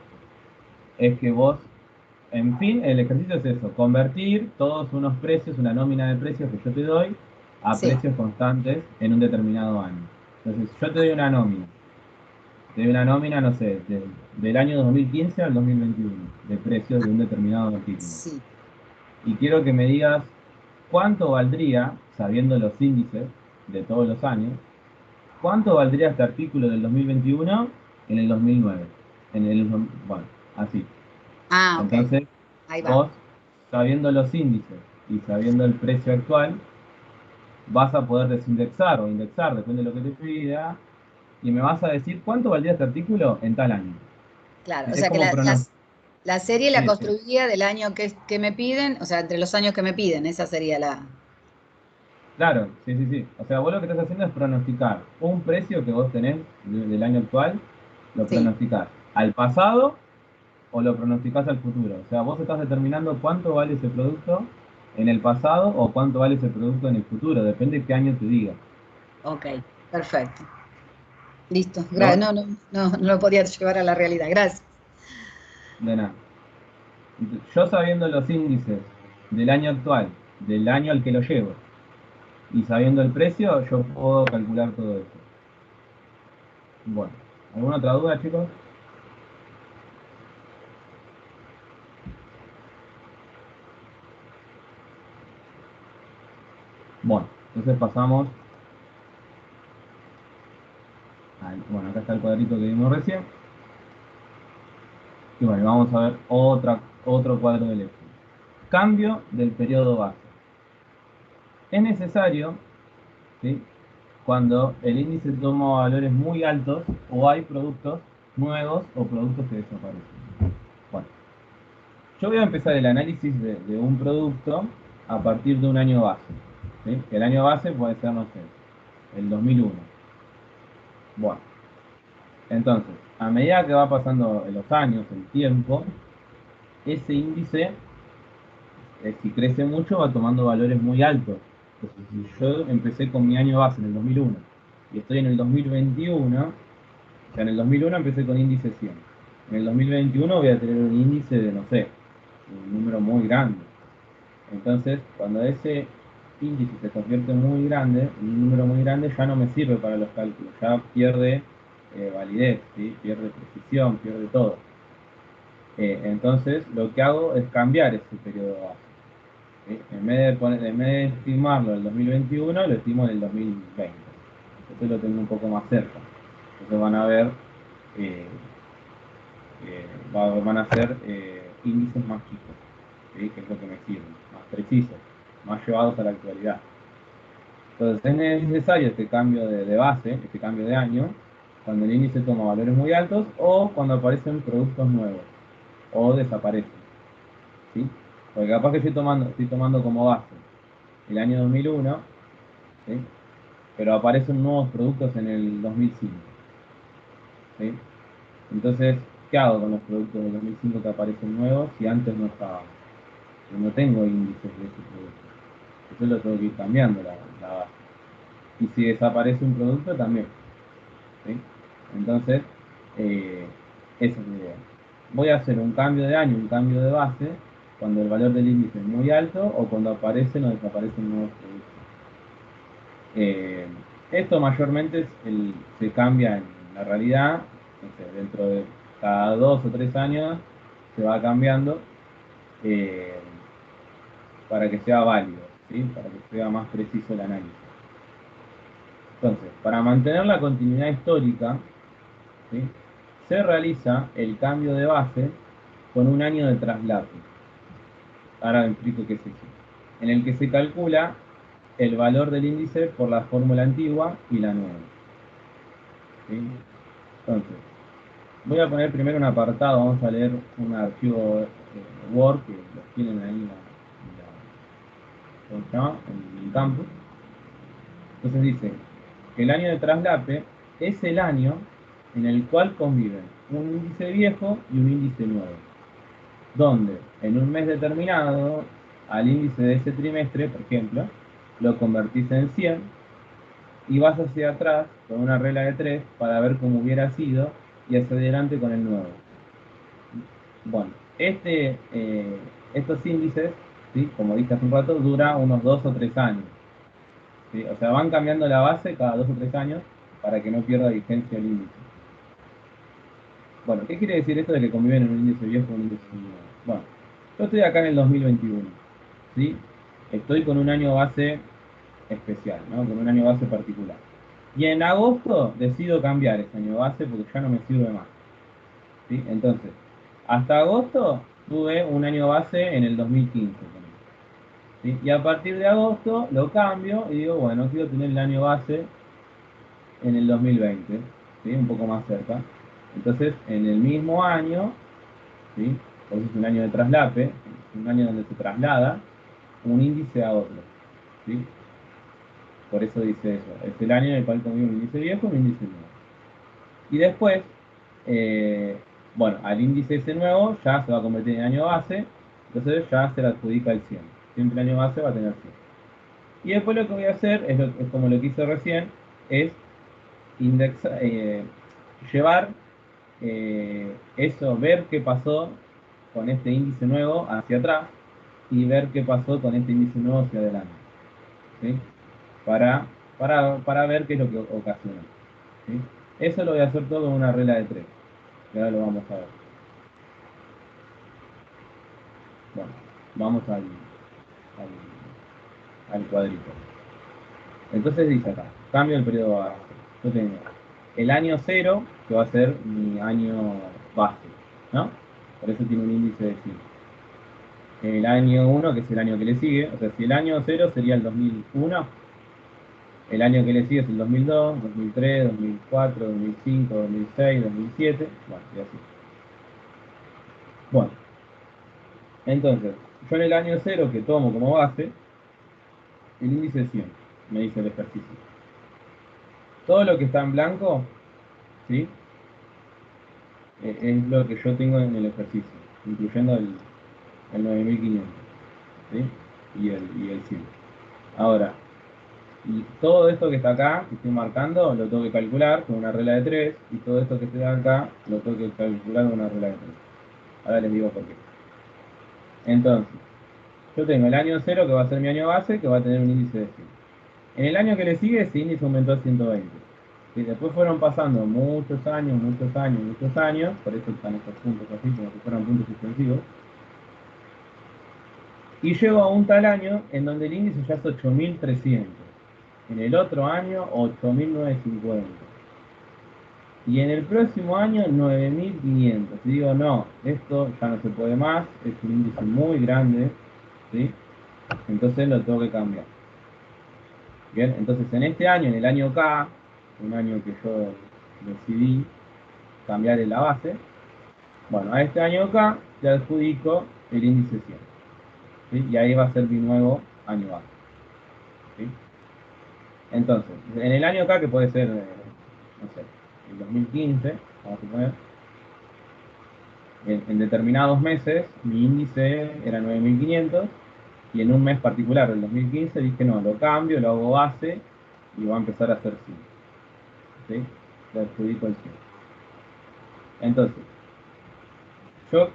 es que vos, en fin, el ejercicio es eso, convertir todos unos precios, una nómina de precios que yo te doy, a Sí. precios constantes en un determinado año. Entonces, yo te doy una nómina, no sé, del año 2015 al 2021, de precios de un determinado artículo. Sí. Y quiero que me digas cuánto valdría, sabiendo los índices de todos los años, cuánto valdría este artículo del 2021 en el 2009. Bueno, así. Ah, ok. Entonces, Ahí va. vos, sabiendo los índices y sabiendo el precio actual, vas a poder desindexar o indexar, depende de lo que te pida, y me vas a decir cuánto valdría este artículo en tal año. Claro. O Es sea que como la serie la sí, sí. construiría del año que me piden, o sea, entre los años que me piden. Esa sería la. Claro, sí, sí, sí. O sea, vos lo que estás haciendo es pronosticar un precio que vos tenés del año actual, lo Sí. pronosticás al pasado o lo pronosticás al futuro. O sea, vos estás determinando cuánto vale ese producto en el pasado o cuánto vale ese producto en el futuro. Depende de qué año te diga. Ok, perfecto. Listo. ¿No? No lo podía llevar a la realidad. Gracias. De nada. Yo sabiendo los índices del año actual, del año al que lo llevo, y sabiendo el precio, yo puedo calcular todo eso. Bueno, ¿alguna otra duda, chicos? Bueno, entonces pasamos bueno, acá está el cuadrito que vimos recién. Y bueno, vamos a ver otro cuadro del Excel. Cambio del periodo base. Es necesario, ¿sí?, cuando el índice toma valores muy altos o hay productos nuevos o productos que desaparecen. Bueno, yo voy a empezar el análisis de un producto a partir de un año base. ¿Sí? El año base puede ser, no sé, el 2001. Bueno, entonces, a medida que va pasando los años, el tiempo, ese índice, si crece mucho, va tomando valores muy altos. Entonces, si yo empecé con mi año base en el 2001 y estoy en el 2021, o sea, en el 2001 empecé con índice 100. En el 2021 voy a tener un índice de, no sé, un número muy grande. Entonces, cuando ese índice se convierte muy grande, un número muy grande, ya no me sirve para los cálculos, ya pierde validez, ¿sí? Pierde precisión, pierde todo. Entonces, lo que hago es cambiar ese periodo base. ¿Sí? En vez de estimarlo en el 2021, lo estimo en el 2020. Entonces lo tengo un poco más cerca. Entonces van a ver, eh, van a ser índices más chicos, ¿sí?, que es lo que me sirve, más precisos, más llevados a la actualidad. Entonces es necesario este cambio de base, este cambio de año, cuando el índice toma valores muy altos o cuando aparecen productos nuevos o desaparecen, ¿sí? Porque capaz que estoy tomando como base el año 2001, ¿sí?, pero aparecen nuevos productos en el 2005, ¿sí? Entonces, ¿qué hago con los productos del 2005 que aparecen nuevos si antes no estaban? Yo no tengo índices de ese producto. Eso lo tengo que ir cambiando la base. Y si desaparece un producto, también. ¿Sí? Entonces, esa es la idea. Voy a hacer un cambio de año, un cambio de base, cuando el valor del índice es muy alto o cuando aparecen o desaparecen nuevos productos. Esto mayormente se cambia en la realidad, no sé, dentro de cada 2 o 3 años se va cambiando eh, para que sea válido, ¿sí?, para que sea más preciso el análisis. Entonces, para mantener la continuidad histórica, ¿sí?, se realiza el cambio de base con un año de traslape. Ahora me explico qué es eso. En el que se calcula el valor del índice por la fórmula antigua y la nueva. ¿Sí? Entonces, voy a poner primero un apartado, vamos a leer un archivo Word que lo tienen ahí en el campus. Entonces dice que el año de traslape es el año en el cual conviven un índice viejo y un índice nuevo, donde en un mes determinado al índice de ese trimestre, por ejemplo, lo convertís en 100 y vas hacia atrás con una regla de 3 para ver cómo hubiera sido y hacia adelante con el nuevo. Bueno, estos índices, ¿sí?, como dije hace un rato, dura unos 2 o 3 años. ¿Sí? O sea, van cambiando la base cada 2 o 3 años para que no pierda vigencia el índice. Bueno, ¿qué quiere decir esto de que conviven en un índice viejo y un índice nuevo? Bueno, yo estoy acá en el 2021, ¿sí? Estoy con un año base especial, ¿no?, con un año base particular. Y en agosto decido cambiar ese año base porque ya no me sirve más, ¿sí? Entonces, hasta agosto tuve un año base en el 2015, ¿sí? Y a partir de agosto lo cambio y digo, bueno, quiero tener el año base en el 2020, ¿sí?, un poco más cerca. Entonces, en el mismo año, ¿sí?, por eso es un año de traslape, es un año donde se traslada un índice a otro, ¿sí? Por eso dice eso, es el año en el cual convive un índice viejo y un índice nuevo. Y después, Bueno, al índice ese nuevo ya se va a convertir en año base, entonces ya se le adjudica el 100. Siempre el año base va a tener 100. Y después lo que voy a hacer, es como lo que hice recién, es llevar eso, ver qué pasó con este índice nuevo hacia atrás y ver qué pasó con este índice nuevo hacia adelante. ¿Sí? Para ver qué es lo que ocasiona. ¿Sí? Eso lo voy a hacer todo con una regla de 3. Y ahora lo vamos a ver. Bueno, vamos al cuadrito. Entonces dice acá, cambio el periodo base. Yo tengo el año 0, que va a ser mi año base, ¿no? Por eso tiene un índice de 5. El año 1, que es el año que le sigue, o sea, si el año 0 sería el 2001, el año que le sigue es el 2002, 2003, 2004, 2005, 2006, 2007, bueno, y así. Bueno, entonces, yo en el año 0 que tomo como base, el índice es 100, me dice el ejercicio. Todo lo que está en blanco, ¿sí? Es lo que yo tengo en el ejercicio, incluyendo el 9500, ¿sí? Y el 100. Ahora, y todo esto que está acá, que estoy marcando, lo tengo que calcular con una regla de 3, y todo esto que está acá, lo tengo que calcular con una regla de 3. Ahora les digo por qué. Entonces, yo tengo el año 0, que va a ser mi año base, que va a tener un índice de 100. En el año que le sigue, ese índice aumentó a 120. Y después fueron pasando muchos años, por eso están estos puntos así, como si fueran puntos suspensivos. Y llego a un tal año en donde el índice ya es 8300. En el otro año, 8950. Y en el próximo año, 9500. Y digo, no, esto ya no se puede más, es un índice muy grande, ¿sí? Entonces lo tengo que cambiar. Bien, entonces en este año, en el año K, un año que yo decidí cambiar en la base, bueno, a este año K le adjudico el índice 100. ¿Sí? Y ahí va a ser mi nuevo año base. ¿Sí? Entonces, en el año K, que puede ser, no sé, el 2015, vamos a poner, en determinados meses mi índice era 9500 y en un mes particular, el 2015, dije no, lo cambio, lo hago base y va a empezar a ser 100. ¿Sí? Le adjudico el 100. Entonces, yo,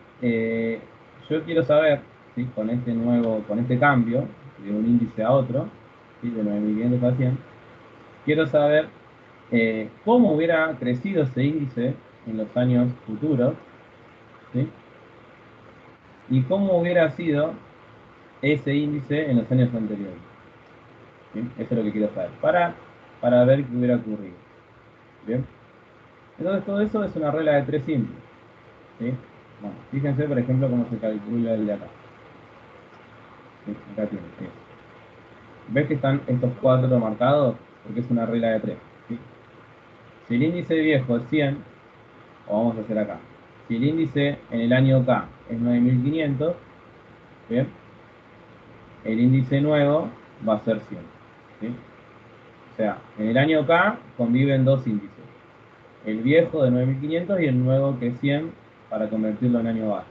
yo quiero saber, ¿sí? Con este cambio de un índice a otro, ¿sí? De 9500 a 100, quiero saber cómo hubiera crecido ese índice en los años futuros, ¿sí? Y cómo hubiera sido ese índice en los años anteriores. ¿Sí? Eso es lo que quiero saber, para ver qué hubiera ocurrido. ¿Bien? Entonces todo eso es una regla de 3 simple. ¿Sí? Bueno, fíjense, por ejemplo, cómo se calcula el de acá. ¿Sí? Acá tiene. ¿Sí? ¿Ves que están estos 4 marcados? Porque es una regla de 3. ¿Sí? Si el índice viejo es 100, o vamos a hacer acá, si el índice en el año K es 9500, ¿bien? El índice nuevo va a ser 100. ¿Sí? O sea, en el año K conviven dos índices. El viejo de 9500 y el nuevo que es 100 para convertirlo en año base.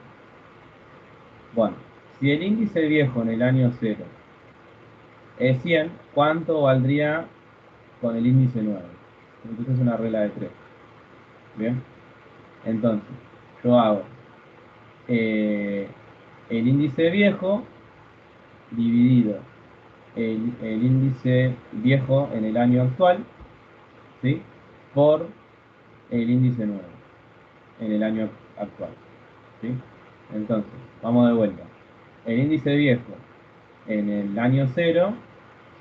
Bueno, si el índice viejo en el año 0 es 100, ¿cuánto valdría con el índice nuevo? Entonces es una regla de 3. Bien, entonces yo hago el índice viejo dividido el índice viejo en el año actual, ¿sí? Por el índice nuevo en el año actual, ¿sí? Entonces, vamos de vuelta. El índice viejo en el año 0,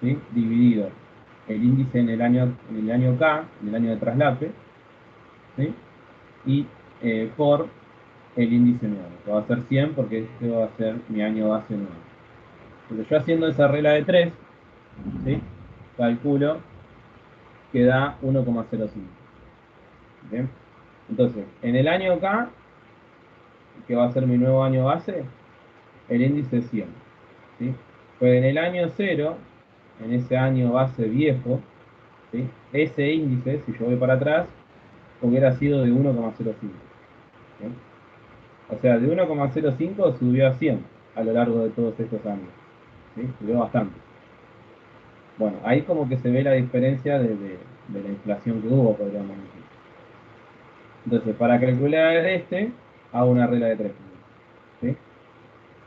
¿sí? Dividido el índice en el año K, en el año de traslape, ¿sí? Y por el índice nuevo, que va a ser 100 porque este va a ser mi año base nuevo. Entonces yo haciendo esa regla de 3, ¿sí? Calculo que da 1,05. ¿Bien? Entonces, en el año K, que va a ser mi nuevo año base, el índice es 100. ¿Sí? Pero en el año 0, en ese año base viejo, ¿sí? Ese índice, si yo voy para atrás, hubiera sido de 1,05. ¿sí? O sea, de 1,05 subió a 100 a lo largo de todos estos años. ¿Sí? Subió bastante. Bueno, ahí como que se ve la diferencia de la inflación que hubo, podríamos decir. Entonces, para calcular este, hago una regla de 3. ¿Sí?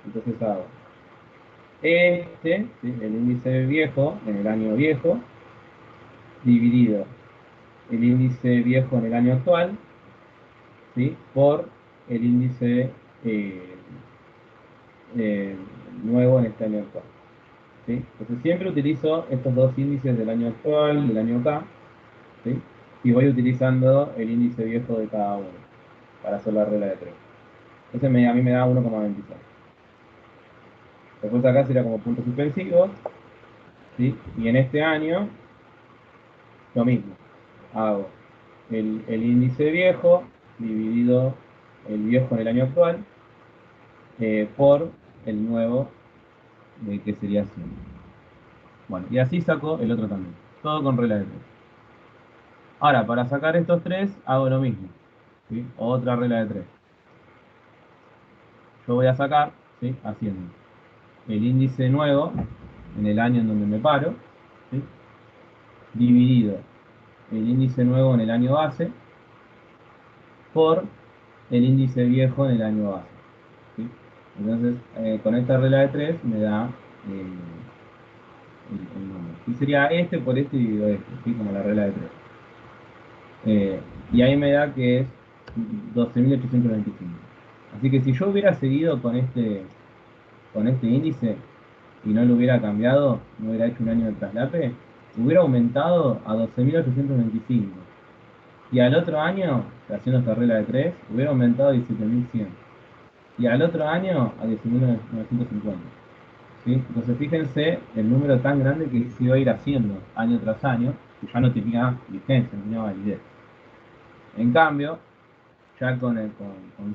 Entonces hago este, ¿sí? El índice viejo en el año viejo, dividido el índice viejo en el año actual, ¿sí? Por el índice eh, eh, nuevo en este año actual. ¿Sí? Entonces siempre utilizo estos dos índices del año actual, del año K, ¿sí? Y voy utilizando el índice viejo de cada uno para hacer la regla de 3. Entonces a mí me da 1,26. Después acá sería como puntos suspensivos, ¿sí? Y en este año, lo mismo. Hago el índice viejo dividido el viejo en el año actual por el nuevo, que sería 100. Bueno, y así saco el otro también. Todo con regla de 3. Ahora, para sacar estos tres, hago lo mismo. ¿Sí? Otra regla de 3. Yo voy a sacar, ¿sí? Haciendo el índice nuevo en el año en donde me paro, ¿sí? Dividido el índice nuevo en el año base por el índice viejo en el año base. ¿Sí? Entonces, con esta regla de 3 me da el número. Y sería este por este dividido este, ¿sí? Como la regla de 3. Y ahí me da que es 12.825. Así que si yo hubiera seguido con este índice y no lo hubiera cambiado, no hubiera hecho un año de traslape, hubiera aumentado a 12.825. Y al otro año, haciendo esta regla de 3, hubiera aumentado a 17.100. Y al otro año a 10.950. ¿Sí? Entonces fíjense el número tan grande que se iba a ir haciendo año tras año, que ya no tenía vigencia, no tenía validez. En cambio, ya con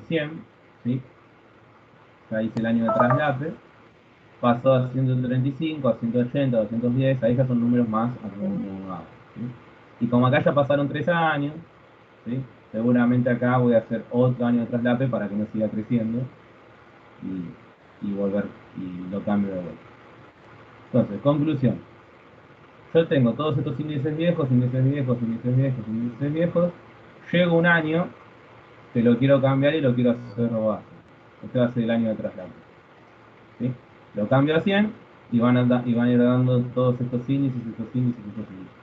100, ¿sí? Ya hice el año de traslape, pasó a 135, a 180, a 210, ahí ya son números más acomodados. ¿Sí? Y como acá ya pasaron 3 años, ¿sí? Seguramente acá voy a hacer otro año de traslape para que no siga creciendo y volver y lo cambio de vuelta. Entonces, conclusión. Yo tengo todos estos índices viejos, índices viejos, índices viejos, índices viejos. Llego un año que lo quiero cambiar y lo quiero hacer base. Este va a ser el año de traslape. ¿Sí? Lo cambio a 100 y van a ir dando todos estos índices, estos índices, estos índices.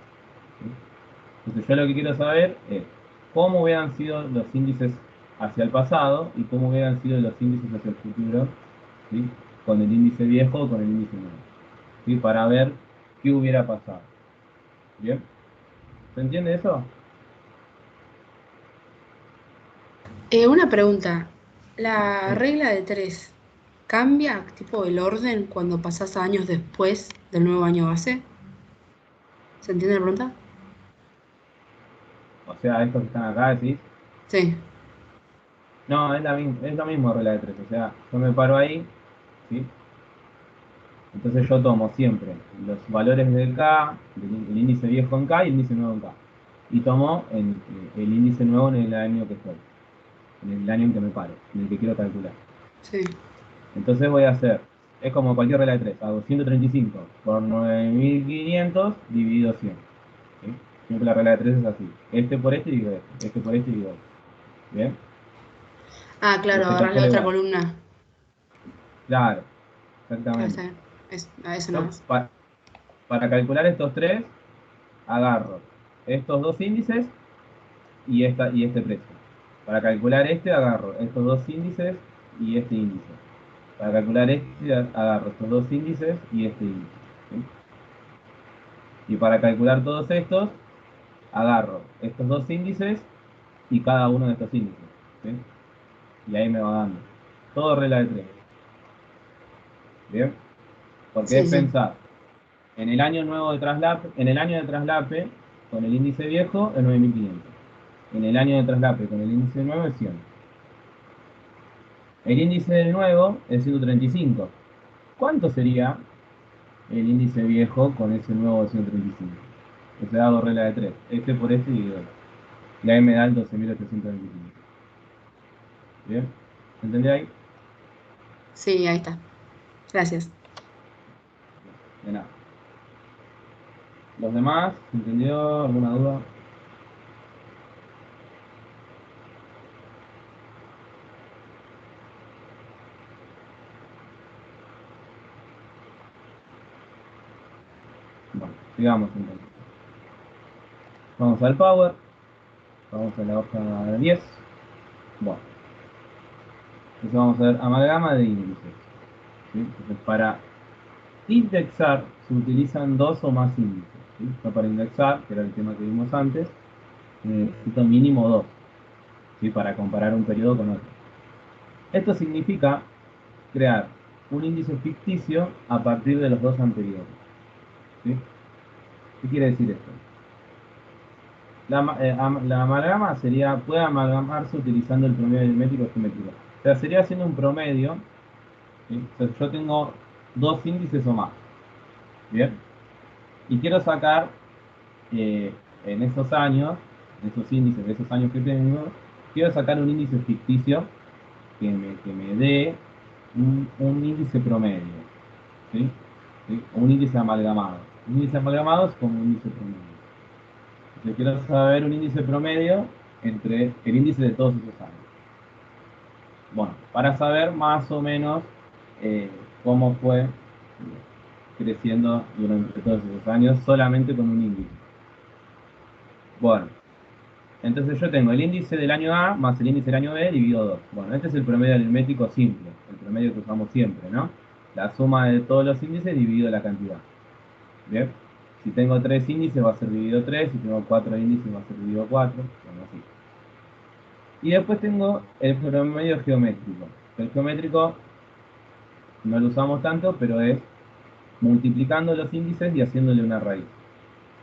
¿Sí? Entonces yo lo que quiero saber es cómo hubieran sido los índices hacia el pasado y cómo hubieran sido los índices hacia el futuro, ¿sí? Con el índice viejo o con el índice nuevo, ¿sí? Para ver qué hubiera pasado. ¿Bien? ¿Se entiende eso? Una pregunta. ¿La Sí. regla de 3 cambia tipo el orden cuando pasas a años después del nuevo año base? ¿Se entiende la pregunta? O sea, estos que están acá, decís. Sí. No, es lo mismo regla de 3. O sea, yo me paro ahí, ¿sí? Entonces yo tomo siempre los valores del K, el índice viejo en K y el índice nuevo en K. Y tomo el índice nuevo en el año que estoy, en el año en que me paro, en el que quiero calcular. Sí. Entonces voy a hacer, es como cualquier regla de 3, hago 135 por 9.500 dividido 100. ¿Sí? Siempre la regla de 3 es así. Este por este divido este por este divido este. ¿Bien? Ah, Y claro, se agarrar la calcula otra igual. columna. Claro, Claro, exactamente. está bien. A eso Yo nomás. para calcular estos tres, agarro estos dos índices y este precio. Para calcular este, agarro estos dos índices y este índice. Para calcular este, agarro estos dos índices y este índice. ¿Sí? Y para calcular todos estos, agarro estos dos índices y cada uno de estos índices. ¿Sí? Y ahí me va dando. Todo regla de 3. ¿Bien? Porque Sí, es sí. pensar en el año nuevo de traslape, en el año de traslape, con el índice viejo es 9.500. En el año de traslape con el índice nuevo es 100. El índice nuevo es 135. ¿Cuánto sería el índice viejo con ese nuevo de 135? Ese dado regla de 3. Este por este y dos. Y ahí me da el 12.825. ¿Bien? ¿Se entendió ahí? Sí, ahí está. Gracias. De nada. ¿Los demás? ¿Se entendió? ¿Alguna duda? Bueno, sigamos entonces. Vamos al Power. Vamos a la hoja 10. Bueno, entonces vamos a ver amalgama de índices. ¿Sí? Entonces, para indexar se utilizan dos o más índices. ¿Sí? Yo para indexar, que era el tema que vimos antes, necesito mínimo dos, ¿sí? Para comparar un periodo con otro. Esto significa crear un índice ficticio a partir de los dos anteriores. ¿Sí? ¿Qué quiere decir esto? La amalgama puede amalgamarse utilizando el promedio aritmético geométrico. O sea, sería haciendo un promedio. ¿Sí? O sea, yo tengo dos índices o más. ¿Bien? Y quiero sacar eh, en esos años, en esos índices de esos años que tengo, quiero sacar un índice ficticio que me dé un índice promedio. ¿Sí? ¿Sí? O un índice amalgamado. Un índice amalgamado es como un índice promedio. Yo quiero saber un índice promedio entre el índice de todos esos años. Bueno, para saber más o menos eh, cómo fue creciendo durante todos esos años solamente con un índice. Bueno, entonces yo tengo el índice del año A más el índice del año B dividido 2. Bueno, este es el promedio aritmético simple, el promedio que usamos siempre, ¿no? La suma de todos los índices dividido la cantidad. ¿Bien? Si tengo 3 índices va a ser dividido 3, si tengo 4 índices va a ser dividido 4, bueno, así. Y después tengo el promedio geométrico. El geométrico no lo usamos tanto, pero es multiplicando los índices y haciéndole una raíz.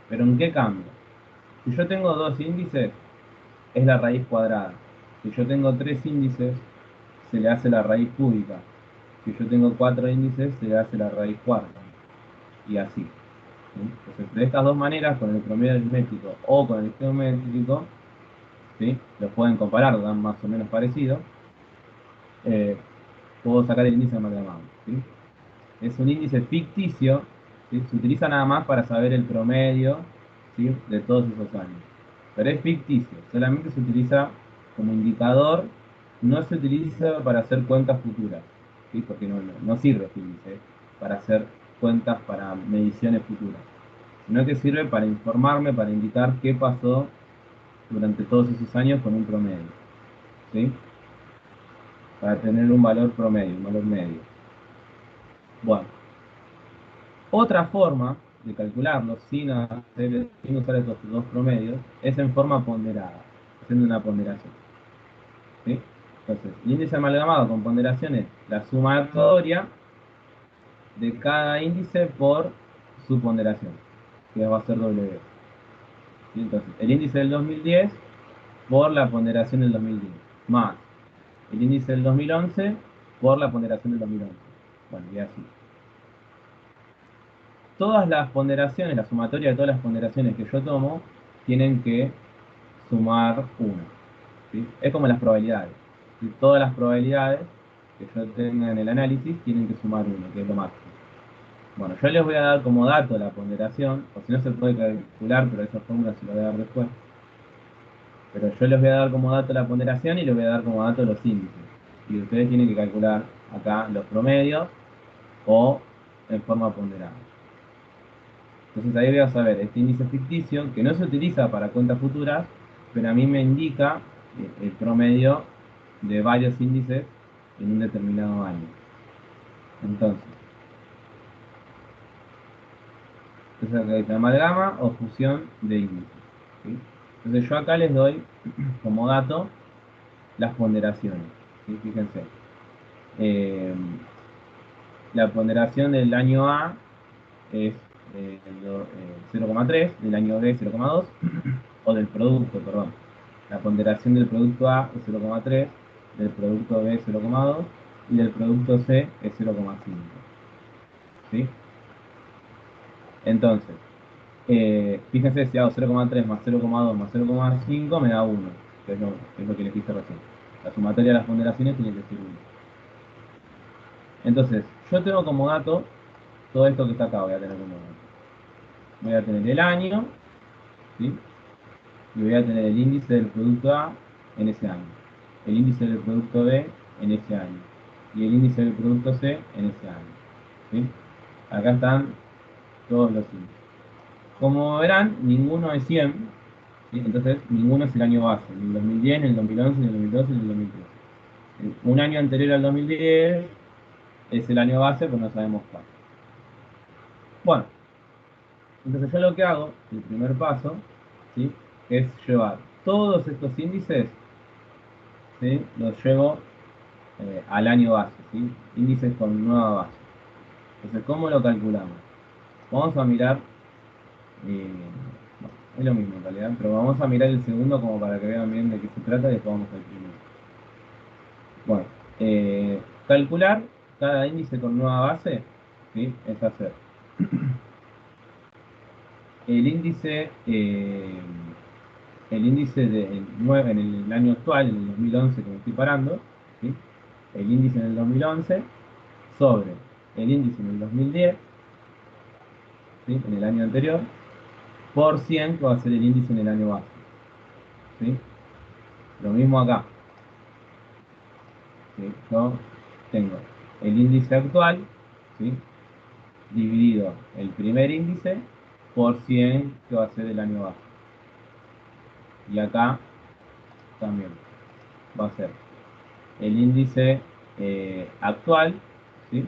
¿Pero en qué cambia? Si yo tengo 2 índices, es la raíz cuadrada. Si yo tengo 3 índices, se le hace la raíz cúbica. Si yo tengo 4 índices, se le hace la raíz cuarta. Y así. ¿Sí? Entonces, de estas dos maneras, con el promedio aritmético o con el geométrico, ¿sí? Los pueden comparar, dan más o menos parecido. Puedo sacar el índice amalgamado. ¿Sí? Es un índice ficticio, ¿sí? Se utiliza nada más para saber el promedio, ¿sí? De todos esos años. Pero es ficticio, solamente se utiliza como indicador, no se utiliza para hacer cuentas futuras, ¿sí? Porque no sirve este índice para hacer cuentas para mediciones futuras, sino que sirve para informarme, para indicar qué pasó durante todos esos años con un promedio, ¿sí? Para tener un valor promedio, un valor medio. Bueno, otra forma de calcularlo sin usar estos dos promedios es en forma ponderada, haciendo una ponderación. ¿Sí? Entonces, el índice amalgamado con ponderación es la sumatoria de cada índice por su ponderación, que va a ser W. ¿Sí? Entonces, el índice del 2010 por la ponderación del 2010, más el índice del 2011 por la ponderación del 2011. Bueno, y así. Todas las ponderaciones, la sumatoria de todas las ponderaciones que yo tomo, tienen que sumar 1. ¿Sí? Es como las probabilidades. ¿Sí? Todas las probabilidades que yo tenga en el análisis tienen que sumar 1, que es lo máximo. Bueno, yo les voy a dar como dato la ponderación, o si no se puede calcular, pero esa fórmula se la voy a dar después. Pero yo les voy a dar como dato la ponderación y les voy a dar como dato los índices. Y ustedes tienen que calcular acá los promedios o en forma ponderada. Entonces ahí voy a saber este índice ficticio que no se utiliza para cuentas futuras, pero a mí me indica el promedio de varios índices en un determinado año. Entonces es la amalgama o fusión de índices. ¿Sí? Entonces yo acá les doy como dato las ponderaciones. ¿Sí? Fíjense. Eh, la ponderación del año A es 0,3, del año B 0,2, o del producto, perdón. La ponderación del producto A es 0,3, del producto B es 0,2 y del producto C es 0,5. ¿Sí? Entonces, fíjense si hago 0,3 más 0,2 más 0,5 me da 1, que es lo que les dije recién. La sumatoria de las ponderaciones tiene que ser 1. Entonces, yo tengo como dato todo esto que está acá, voy a tener como dato. Voy a tener el año, ¿sí? Y voy a tener el índice del producto A en ese año, el índice del producto B en ese año y el índice del producto C en ese año, ¿sí? Acá están todos los índices. Como verán, ninguno es 100, ¿sí? Entonces ninguno es el año base, ni el 2010, ni el 2011, ni el 2012, ni el 2013. Un año anterior al 2010 es el año base, pero no sabemos cuál. Bueno, entonces yo lo que hago, el primer paso, ¿sí? Es llevar todos estos índices, ¿sí? Los llevo al año base, ¿sí? Índices con nueva base. Entonces, ¿cómo lo calculamos? Vamos a mirar, bueno, es lo mismo en realidad, pero vamos a mirar el segundo como para que vean bien de qué se trata y después vamos al primero. Bueno, calcular cada índice con nueva base, ¿sí? Es hacer el índice, en el año actual, en el 2011 que me estoy parando, ¿sí? El índice en el 2011 sobre el índice en el 2010, ¿sí? En el año anterior, por 100 que va a ser el índice en el año base, ¿sí? Lo mismo acá, ¿sí? Yo tengo el índice actual, ¿sí? Dividido el primer índice por 100 que va a ser el año base. Y acá también va a ser el índice actual, ¿sí?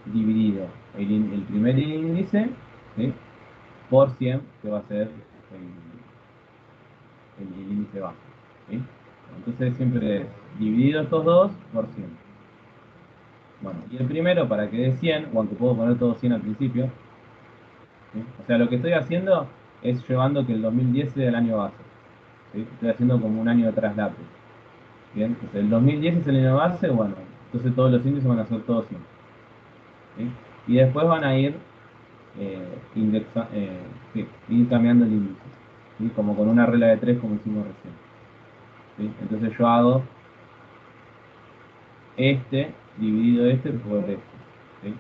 Dividido el primer índice, ¿sí? Por 100 que va a ser el índice base, ¿sí? Entonces siempre es dividido estos dos por 100. Bueno, y el primero para que dé 100, o aunque puedo poner todo 100 al principio, ¿sí? O sea, lo que estoy haciendo es llevando que el 2010 sea el año base, ¿sí? Estoy haciendo como un año de traslape. Bien, entonces el 2010 es el año base, bueno, entonces todos los índices van a ser todos 100, ¿sí? Y después van a ir, sí, ir cambiando el índice, ¿sí? Como con una regla de 3 como hicimos recién, ¿sí? Entonces yo hago este dividido este por este, ¿sí?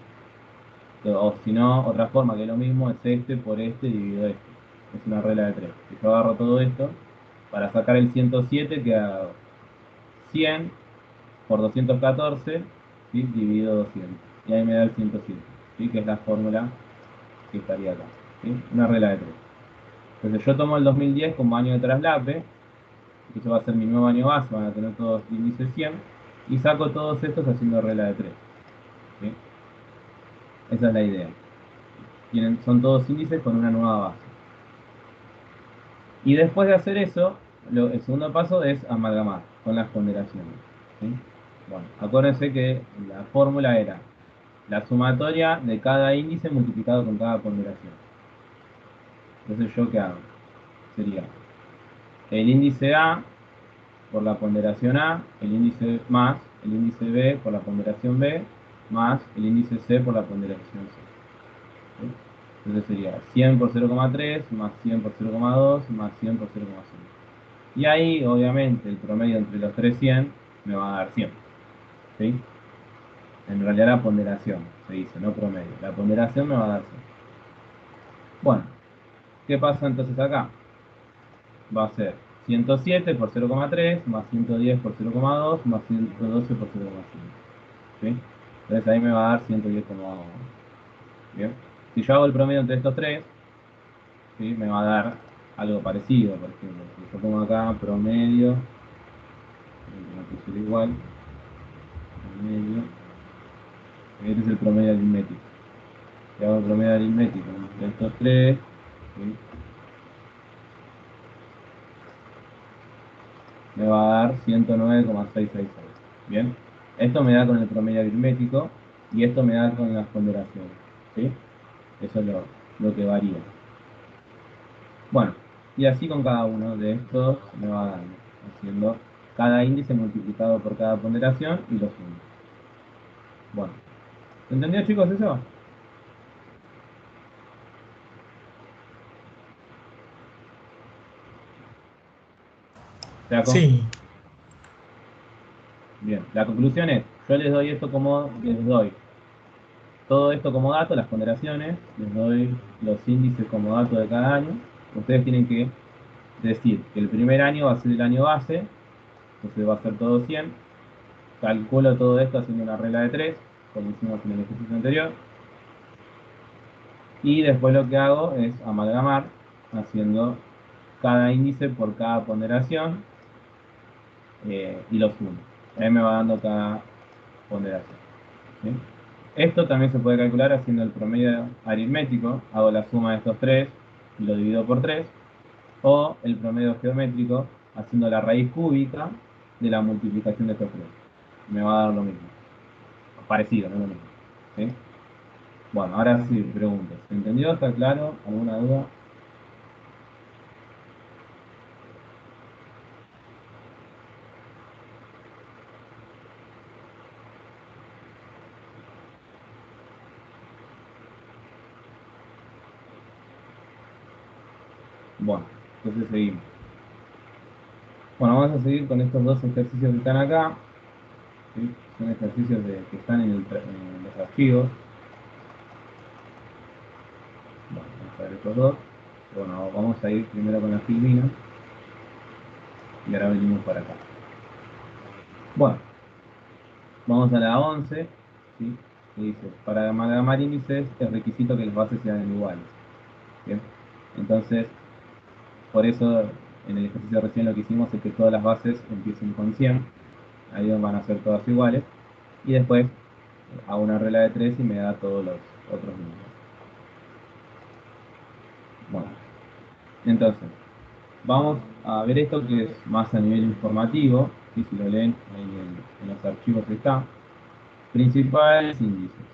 O si no, otra forma que es lo mismo es este por este dividido este. Es una regla de 3. Si yo agarro todo esto, para sacar el 107 queda 100 por 214, ¿sí? Dividido 200. Y ahí me da el 107, ¿sí? Que es la fórmula que estaría acá, ¿sí? Una regla de 3. Entonces yo tomo el 2010 como año de traslape, que eso va a ser mi nuevo año base, van a tener todos índices 100, y saco todos estos haciendo regla de 3, ¿sí? Esa es la idea. Son todos índices con una nueva base. Y después de hacer eso, el segundo paso es amalgamar con las ponderaciones, ¿sí? Bueno, acuérdense que la fórmula era la sumatoria de cada índice multiplicado con cada ponderación. Entonces, ¿yo qué hago? Sería el índice A por la ponderación A, el índice más el índice B por la ponderación B, más el índice C por la ponderación C, ¿sí? Entonces sería 100 por 0,3 más 100 por 0,2 más 100 por 0,5. Y ahí, obviamente, el promedio entre los tres 100 me va a dar 100, ¿sí? En realidad la ponderación se dice, no promedio. La ponderación me va a dar 100. Bueno, ¿qué pasa entonces acá? Va a ser 107 por 0,3 más 110 por 0,2 más 112 por 0,5, ¿sí? Entonces ahí me va a dar 110,1. Bien. Si yo hago el promedio entre estos tres, ¿sí? Me va a dar algo parecido, por ejemplo. Si yo pongo acá promedio, igual, promedio, este es el promedio aritmético. Si hago el promedio aritmético entre estos tres, ¿sí? Me va a dar 109,666. Bien, esto me da con el promedio aritmético y esto me da con las ponderaciones, ¿sí? Eso es lo que varía. Bueno, y así con cada uno de estos me va dando, haciendo cada índice multiplicado por cada ponderación y lo sumo. Bueno, ¿se entendió, chicos, eso? ¿Te Sí, Bien, la conclusión es, yo les doy todo esto como dato, las ponderaciones, les doy los índices como dato de cada año. Ustedes tienen que decir que el primer año va a ser el año base, entonces va a ser todo 100. Calculo todo esto haciendo una regla de 3, como hicimos en el ejercicio anterior. Y después lo que hago es amalgamar, haciendo cada índice por cada ponderación y lo sumo. Ahí me va dando cada ponderación. ¿Sí? Esto también se puede calcular haciendo el promedio aritmético. Hago la suma de estos tres y lo divido por 3. O el promedio geométrico haciendo la raíz cúbica de la multiplicación de estos tres. Me va a dar lo mismo. Parecido, no lo mismo. ¿Sí? Bueno, ahora sí, preguntas. ¿Se entendió? ¿Está claro? ¿Alguna duda? Bueno, entonces seguimos. Bueno, vamos a seguir con estos dos ejercicios que están acá. ¿Sí? Son ejercicios que están en los archivos. Bueno, vamos a ver estos dos. Bueno, vamos a ir primero con la filmina. Y ahora venimos para acá. Bueno, vamos a la 11. ¿Sí? Que dice, para amalgamar índices es requisito que las bases sean iguales. ¿Bien? Entonces, por eso en el ejercicio recién lo que hicimos es que todas las bases empiecen con 100. Ahí van a ser todas iguales. Y después hago una regla de 3 y me da todos los otros números. Bueno, entonces, vamos a ver esto que es más a nivel informativo, y si lo leen ahí en los archivos está. Principales índices,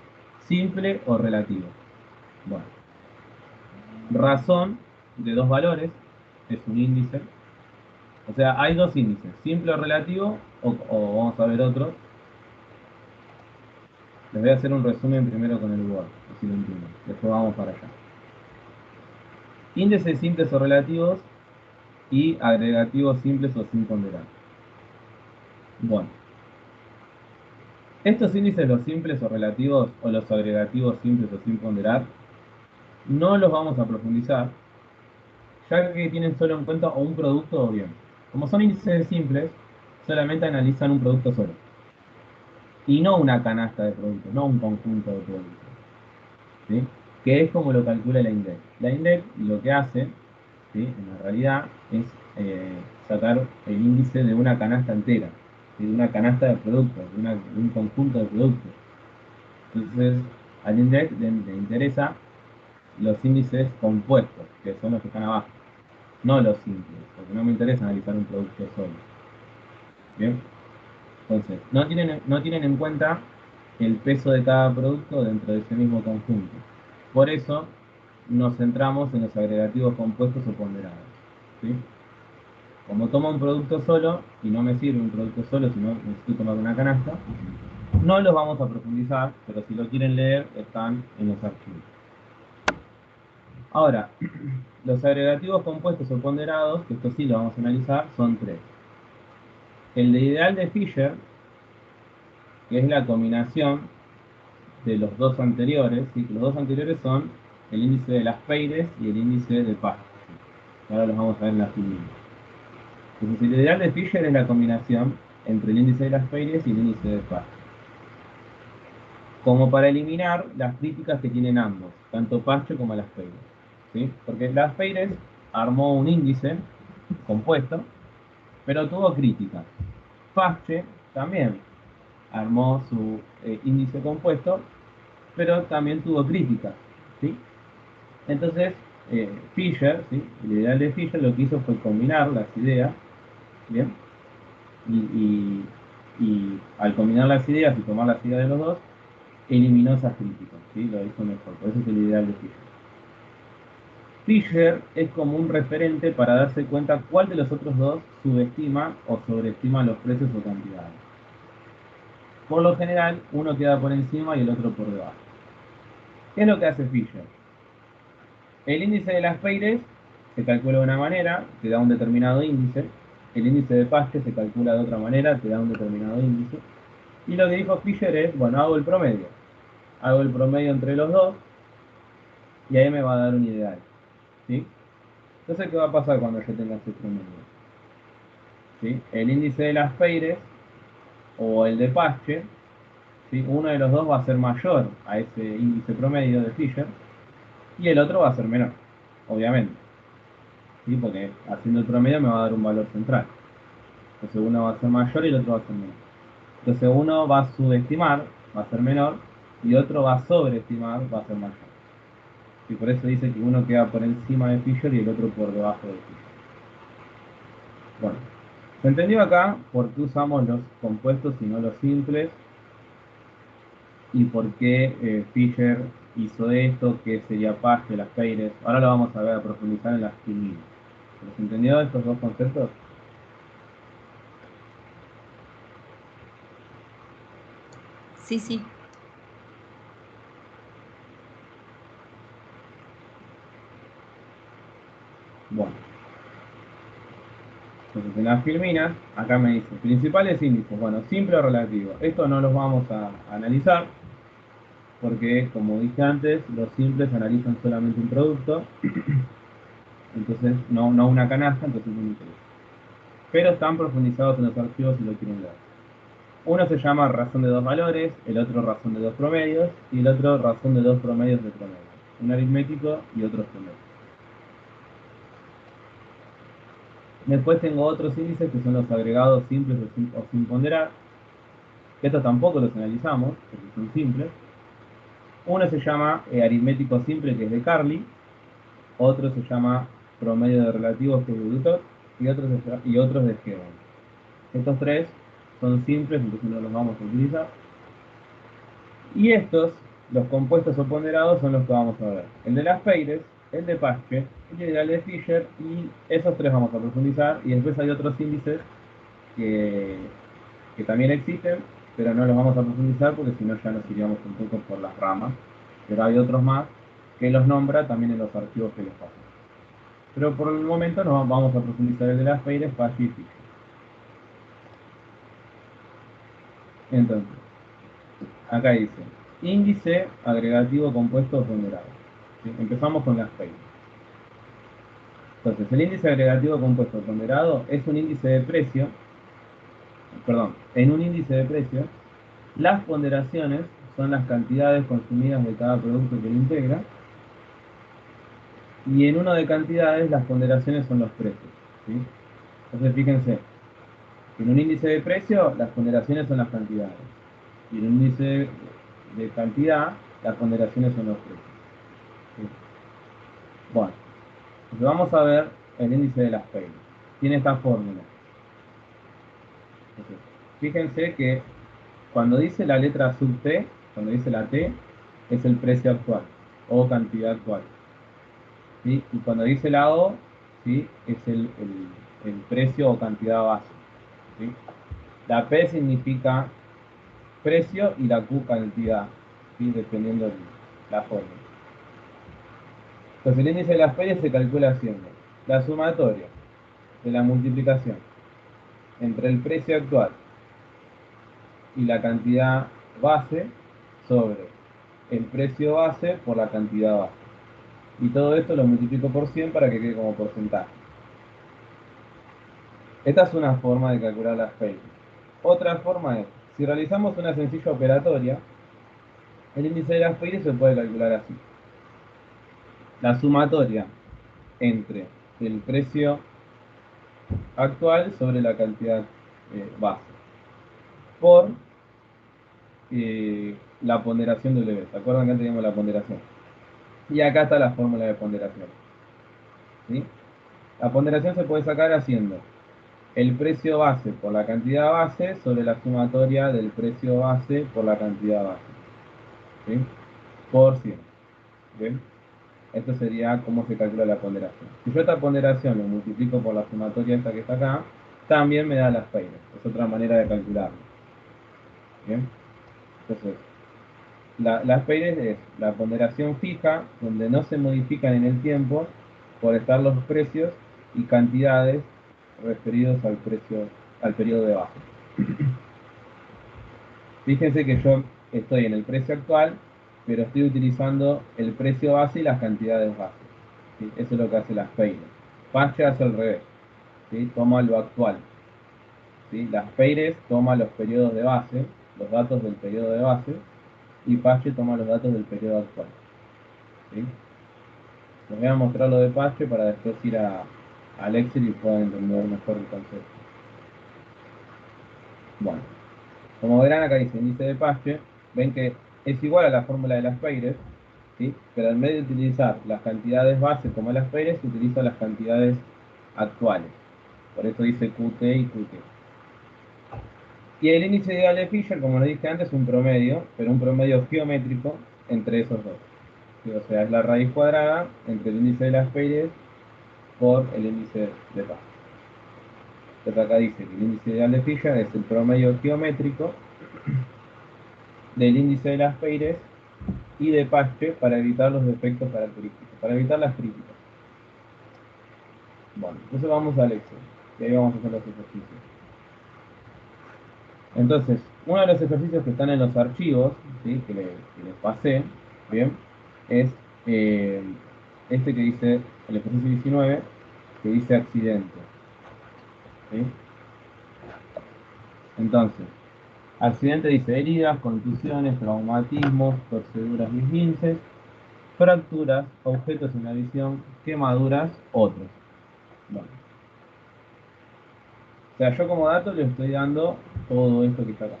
simple o relativo. Bueno, razón de dos valores es un índice. O sea, hay dos índices, simple o relativo, o vamos a ver otro. Les voy a hacer un resumen primero con el Word, así lo entienden. Después vamos para allá. Índices simples o relativos y agregativos simples o sin ponderar. Bueno, estos índices, los simples o relativos, o los agregativos simples o sin ponderar, no los vamos a profundizar, ya que tienen solo en cuenta o un producto o bien. Como son índices simples, solamente analizan un producto solo. Y no una canasta de productos, no un conjunto de productos. ¿Sí? Que es como lo calcula la INDEC. La INDEC lo que hace, ¿sí? En la realidad, es sacar el índice de una canasta entera, ¿sí? De una canasta de productos, de un conjunto de productos. Entonces, al INDEC le interesa los índices compuestos, que son los que están abajo, no los simples, porque no me interesa analizar un producto solo. ¿Bien? Entonces, no tienen en cuenta el peso de cada producto dentro de ese mismo conjunto. Por eso nos centramos en los agregativos compuestos o ponderados. ¿Sí? Como tomo un producto solo, y no me sirve un producto solo, sino necesito tomar una canasta, no los vamos a profundizar, pero si lo quieren leer, están en los archivos. Ahora, los agregativos compuestos o ponderados, que esto sí lo vamos a analizar, son tres. El de ideal de Fisher, que es la combinación de los dos anteriores, ¿sí? Que los dos anteriores son el índice de las Peires y el índice de Pasch. Ahora los vamos a ver en la figura. Entonces, el ideal de Fisher es la combinación entre el índice de las Peires y el índice de Pasch. Como para eliminar las críticas que tienen ambos, tanto Pasch como las Peires. ¿Sí? Porque las Peires armó un índice compuesto, pero tuvo críticas. Pasch también armó su índice compuesto, pero también tuvo críticas. ¿Sí? Entonces, Fisher, ¿sí? El ideal de Fisher lo que hizo fue combinar las ideas, ¿bien? Y al combinar las ideas y tomar las ideas de los dos, eliminó esas críticas, ¿sí? Lo hizo mejor, por eso es el ideal de Fisher. Fisher es como un referente para darse cuenta cuál de los otros dos subestima o sobreestima los precios o cantidades. Por lo general, uno queda por encima y el otro por debajo. ¿Qué es lo que hace Fisher? El índice de las Peires se calcula de una manera, te da un determinado índice, el índice de Paske se calcula de otra manera, te da un determinado índice. Y lo que dijo Fisher es, bueno, hago el promedio. Hago el promedio entre los dos y ahí me va a dar un ideal. ¿Sí? Entonces, ¿qué va a pasar cuando yo tenga ese promedio? ¿Sí? El índice de las Peires o el de Paske, ¿sí? Uno de los dos va a ser mayor a ese índice promedio de Fisher y el otro va a ser menor, obviamente. ¿Sí? Porque haciendo el promedio me va a dar un valor central. Entonces uno va a ser mayor y el otro va a ser menor. Entonces uno va a subestimar, va a ser menor, y otro va a sobreestimar, va a ser mayor. Y por eso dice que uno queda por encima de Fisher y el otro por debajo de Fisher. Bueno, ¿se entendió acá por qué usamos los compuestos y no los simples? Y por qué Fisher hizo esto, qué sería Paske, las Peires. Ahora lo vamos a ver, a profundizar en las quimilas. ¿Se entendió estos dos conceptos? Sí, sí. Bueno, entonces en las filminas, acá me dice, principales índices, bueno, simple o relativo. Esto no los vamos a analizar, porque como dije antes, los simples analizan solamente un producto, entonces no una canasta, entonces no me interesa. Pero están profundizados en los archivos si lo quieren ver. Uno se llama razón de dos valores, el otro razón de dos promedios, y el otro razón de dos promedios de promedio. Un aritmético y otro promedio. Después tengo otros índices que son los agregados simples o sin ponderar. Estos tampoco los analizamos, porque son simples. Uno se llama aritmético simple, que es de Carli. Otro se llama promedio de relativos, que es de Dutot. Y otros de Hebron. Estos tres son simples, entonces no los vamos a utilizar. Y estos, los compuestos o ponderados, son los que vamos a ver. El de las Peires, el de Paske, el ideal de Fisher, y esos tres vamos a profundizar. Y después hay otros índices que también existen, pero no los vamos a profundizar porque si no ya nos iríamos un poco por las ramas. Pero hay otros más que los nombra también en los archivos que les pasan. Pero por el momento nos vamos a profundizar el de las Peires, Paske y Fisher. Entonces, acá dice, índice agregativo compuesto o ponderado. ¿Sí? Empezamos con las Peires. Entonces, el índice agregativo compuesto o ponderado es un índice de precio, perdón, en un índice de precio, las ponderaciones son las cantidades consumidas de cada producto que lo integra, y en uno de cantidades las ponderaciones son los precios. ¿Sí? Entonces, fíjense, en un índice de precio las ponderaciones son las cantidades, y en un índice de cantidad las ponderaciones son los precios. ¿Sí? Bueno, entonces vamos a ver el índice de las Peires. Tiene esta fórmula. Entonces, fíjense que cuando dice la letra sub T, cuando dice la T, es el precio actual o cantidad actual. ¿Sí? Y cuando dice la O, ¿sí? Es el precio o cantidad base. ¿Sí? La P significa precio y la Q cantidad, ¿sí? Dependiendo de la fórmula. Entonces el índice de las Peires se calcula haciendo la sumatoria de la multiplicación entre el precio actual y la cantidad base sobre el precio base por la cantidad base. Y todo esto lo multiplico por 100 para que quede como porcentaje. Esta es una forma de calcular las Peires. Otra forma es, si realizamos una sencilla operatoria, el índice de las Peires se puede calcular así. La sumatoria entre el precio actual sobre la cantidad base por la ponderación W. ¿Se acuerdan que antes teníamos la ponderación? Y acá está la fórmula de ponderación. ¿Sí? La ponderación se puede sacar haciendo el precio base por la cantidad base sobre la sumatoria del precio base por la cantidad base. ¿Sí? Por 100. ¿Bien? Esto sería cómo se calcula la ponderación. Si yo esta ponderación lo multiplico por la sumatoria esta que está acá, también me da las Peires. Es otra manera de calcularlo. ¿Bien? Entonces, las Peires es la ponderación fija, donde no se modifican en el tiempo por estar los precios y cantidades referidos al periodo de base. Fíjense que yo estoy en el precio actual, pero estoy utilizando el precio base y las cantidades base. ¿Sí? Eso es lo que hace las Paires. Pache hace al revés. ¿Sí? Toma lo actual. ¿Sí? Las Paires toma los periodos de base, los datos del periodo de base, y Pache toma los datos del periodo actual. ¿Sí? Les voy a mostrar lo de Pache para después ir al Excel y puedan entender mejor el concepto. Bueno, como verán acá dice índice de Pache, ven que es igual a la fórmula de las Paires, ¿sí? Pero en vez de utilizar las cantidades base como las Paires, se utiliza las cantidades actuales. Por eso dice QT y QT. Y el índice ideal de Fisher, como lo dije antes, es un promedio, pero un promedio geométrico entre esos dos. ¿Sí? O sea, es la raíz cuadrada entre el índice de las Paires por el índice de Pache. Entonces acá dice que el índice ideal de Fisher es el promedio geométrico del índice de las Paires y de Pache para evitar los defectos característicos, para evitar las críticas. Bueno, entonces vamos al Excel, y ahí vamos a hacer los ejercicios. Entonces, uno de los ejercicios que están en los archivos, ¿sí? que les pasé, ¿bien? Es este que dice, el ejercicio 19, que dice accidente. ¿Sí? Entonces, accidente dice heridas, contusiones, traumatismos, torceduras y esguinces, fracturas, objetos en la visión, quemaduras, otros. Bueno. O sea, yo como dato le estoy dando todo esto que está acá.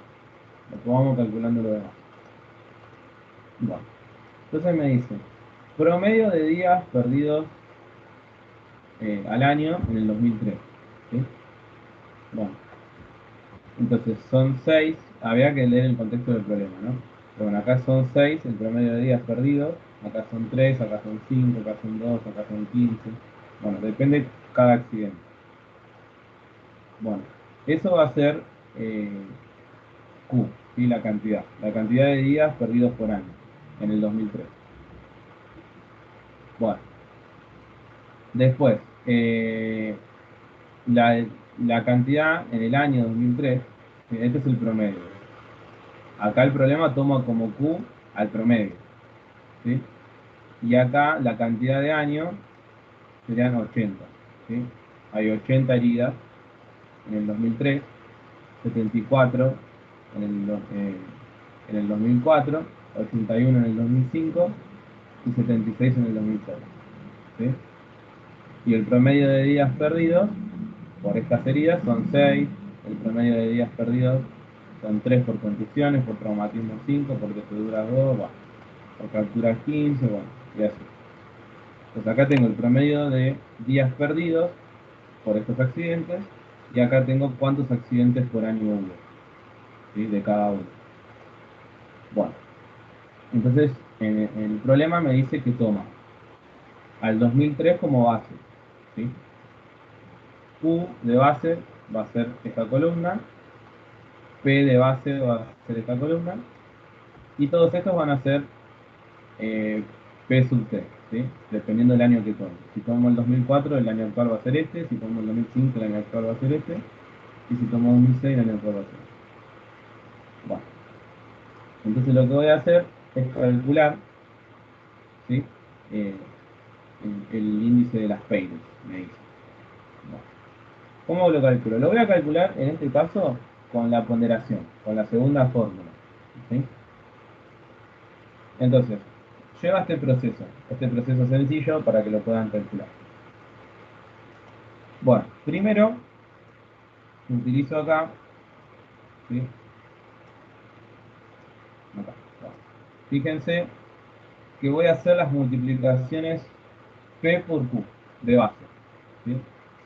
Después vamos calculando lo demás. Bueno. Entonces me dice, promedio de días perdidos al año en el 2003. ¿Sí? Bueno. Entonces son 6, había que leer el contexto del problema, ¿no? Pero bueno, acá son 6 el promedio de días perdidos, acá son 3, acá son 5, acá son 2, acá son 15. Bueno, depende cada accidente. Bueno, eso va a ser Q, ¿sí? La cantidad de días perdidos por año en el 2003. Bueno, después, la cantidad en el año 2003, este es el promedio. Acá el problema toma como Q al promedio, ¿sí? Y acá la cantidad de años serían 80, ¿sí? Hay 80 heridas en el 2003, 74 en el 2004, 81 en el 2005 y 76 en el 2006, ¿sí? Y el promedio de días perdidos por estas heridas son 6, el promedio de días perdidos son 3 por contusiones, por traumatismo 5, por torceduras 2, bueno, por fracturas 15, bueno, y así. Pues acá tengo el promedio de días perdidos por estos accidentes y acá tengo cuántos accidentes por año hubo, ¿sí? De cada uno. Bueno, entonces el problema me dice que toma al 2003 como base, ¿sí? Q de base va a ser esta columna, P de base va a ser esta columna, y todos estos van a ser P sub T, ¿sí? Dependiendo del año que tome. Si tomo el 2004, el año actual va a ser este, si tomo el 2005, el año actual va a ser este, y si tomo 2006, el año actual va a ser este. Bueno, entonces lo que voy a hacer es calcular, ¿sí? El índice de las Paires, me dice. Bueno, ¿cómo lo calculo? Lo voy a calcular en este caso con la ponderación, con la segunda fórmula, ¿sí? Entonces, lleva este proceso sencillo para que lo puedan calcular. Bueno, primero utilizo acá, ¿sí? Acá, bueno. Fíjense que voy a hacer las multiplicaciones P por Q de base, ¿sí?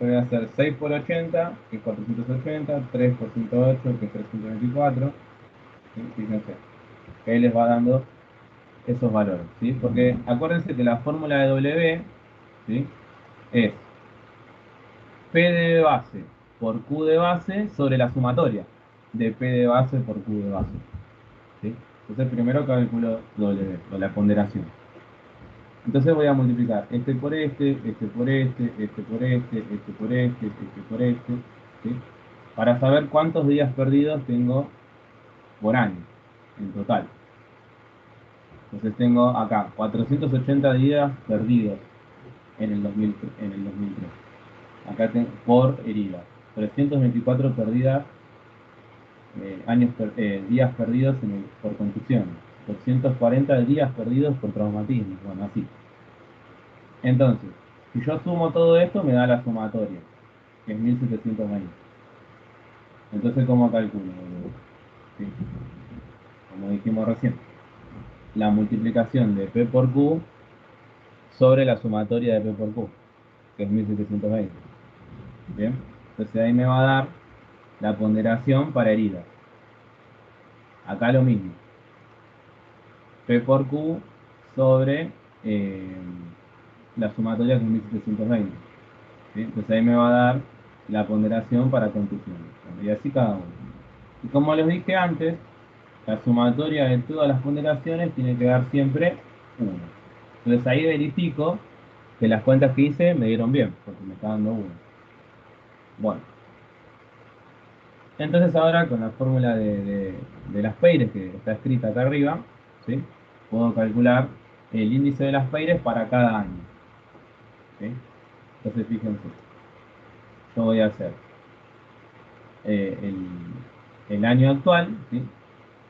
Yo voy a hacer 6 por 80, que es 480, 3 por 108, que es 324, ¿sí? Fíjense, que ahí les va dando esos valores, ¿sí? Porque acuérdense que la fórmula de W, ¿sí? Es P de base por Q de base sobre la sumatoria de P de base por Q de base, ¿sí? Entonces primero calculo W, o la ponderación. Entonces voy a multiplicar este por este por este, este por este por este por este, ¿sí? Para saber cuántos días perdidos tengo por año en total. Entonces tengo acá 480 días perdidos en el 2003. Acá tengo por herida. 324 perdidas, días perdidos por contusión. 240 días perdidos por traumatismo. Bueno, así. Entonces, si yo sumo todo esto, me da la sumatoria, que es 1720. Entonces, ¿cómo calculo? ¿Sí? Como dijimos recién, la multiplicación de P por Q sobre la sumatoria de P por Q, que es 1720. Bien, entonces ahí me va a dar la ponderación para heridas. Acá lo mismo. P por Q sobre la sumatoria que es 1720. ¿Sí? Entonces ahí me va a dar la ponderación para contusiones. Y así cada uno. Y como les dije antes, la sumatoria de todas las ponderaciones tiene que dar siempre 1. Entonces ahí verifico que las cuentas que hice me dieron bien, porque me está dando 1. Bueno, entonces ahora con la fórmula de las Peires que está escrita acá arriba, ¿sí? Puedo calcular el índice de las Peires para cada año. ¿Sí? Entonces fíjense, yo voy a hacer el año actual, ¿sí?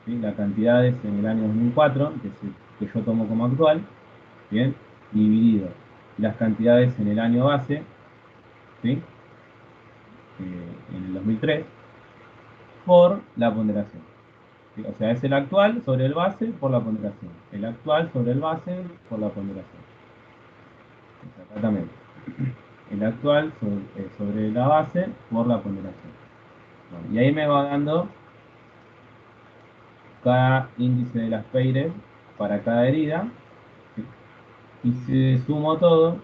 ¿Sí? La cantidad es en el año 2004, que yo tomo como actual, ¿bien? Dividido las cantidades en el año base, ¿sí? En el 2003, por la ponderación. ¿Sí? O sea, es el actual sobre el base por la ponderación. El actual sobre el base por la ponderación. Exactamente. El actual sobre la base por la ponderación. Bueno, y ahí me va dando cada índice de las Peires para cada herida. ¿Sí? Y si sumo todo,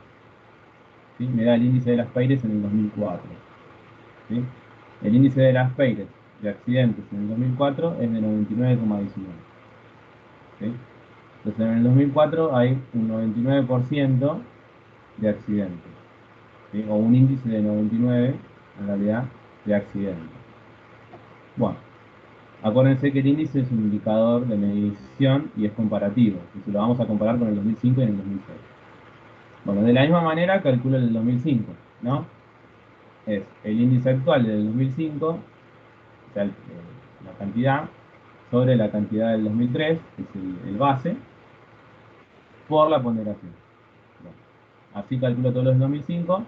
¿sí? Me da el índice de las Peires en el 2004. ¿Sí? El índice de las Peires de accidentes en el 2004 es de 99,19. ¿Sí? Entonces en el 2004 hay un 99% de accidentes, ¿sí? O un índice de 99 en realidad de accidentes. Bueno, acuérdense que el índice es un indicador de medición y es comparativo, y si lo vamos a comparar con el 2005 y en el 2006. Bueno, de la misma manera calculo el 2005, ¿no? Es el índice actual del 2005, o sea, la cantidad, sobre la cantidad del 2003, que es el base, por la ponderación. Bueno, así calculo todos los del 2005,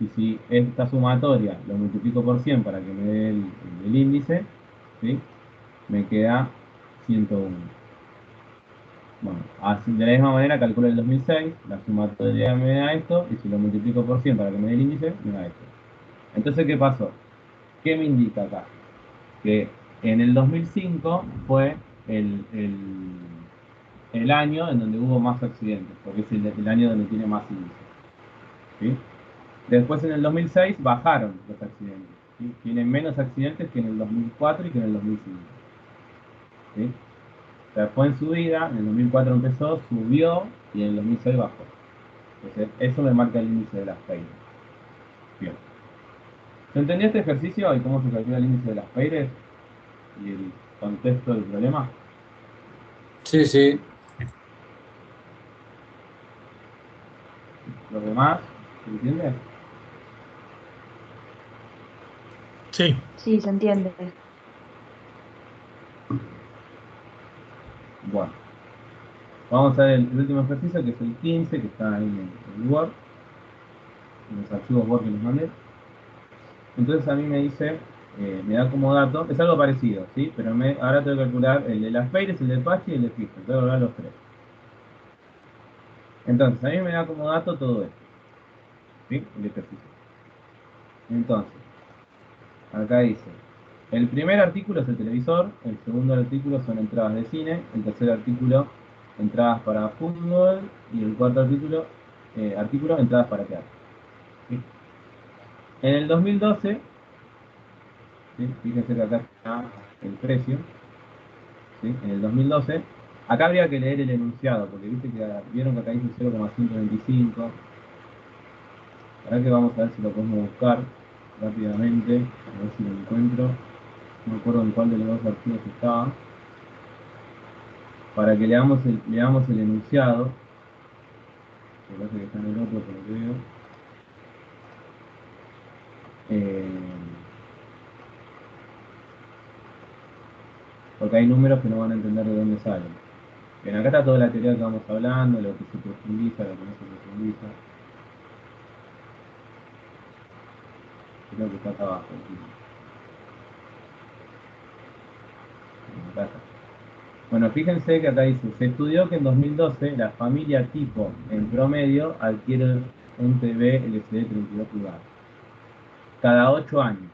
y si esta sumatoria lo multiplico por 100 para que me dé el índice, ¿sí? Me queda 101. Bueno, así, de la misma manera calculo el 2006, la sumatoria me da esto, y si lo multiplico por 100 para que me dé el índice, me da esto. Entonces, ¿qué pasó? ¿Qué me indica acá? Que en el 2005 fue el año en donde hubo más accidentes, porque es el año donde tiene más índice. ¿Sí? Después en el 2006 bajaron los accidentes. ¿Sí? Tienen menos accidentes que en el 2004 y que en el 2005. ¿Sí? O sea, fue en subida, en el 2004 empezó, subió y en el 2006 bajó. Entonces, eso me marca el índice de las Peires. Bien. ¿Se entendió este ejercicio y cómo se calcula el índice de las Peires y el contexto del problema? Sí, sí. ¿Los demás? ¿Se entiende? Sí. Sí, se entiende. Bueno. Vamos a ver el último ejercicio, que es el 15, que está ahí en el Word, en los archivos Word que les mandé. Entonces a mí me dice, me da como dato, es algo parecido, ¿sí? Pero ahora tengo que calcular el de las Peires, el de Pachi y el de Fischer, tengo que calcular los tres. Entonces a mí me da como dato todo esto, ¿sí? El ejercicio. Entonces, acá dice, el primer artículo es el televisor, el segundo artículo son entradas de cine, el tercer artículo, entradas para fútbol, y el cuarto artículo, entradas para teatro. ¿Sí? En el 2012, ¿sí? Fíjense que acá está el precio, ¿sí? En el 2012 Acá habría que leer el enunciado, porque viste que vieron que acá dice 0,125. Ahora que vamos a ver si lo podemos buscar rápidamente, a ver si lo encuentro. No me acuerdo en cuál de los dos archivos estaba. Para que leamos el enunciado. Me parece que está en el otro, por lo que veo. Porque hay números que no van a entender de dónde salen. Bien, acá está toda la teoría que vamos hablando, lo que se profundiza, lo que no se profundiza. Creo que está acá abajo. Acá está. Bueno, fíjense que acá dice, se estudió que en 2012 la familia tipo en promedio adquiere un TV LCD 32 pulgadas cada 8 años.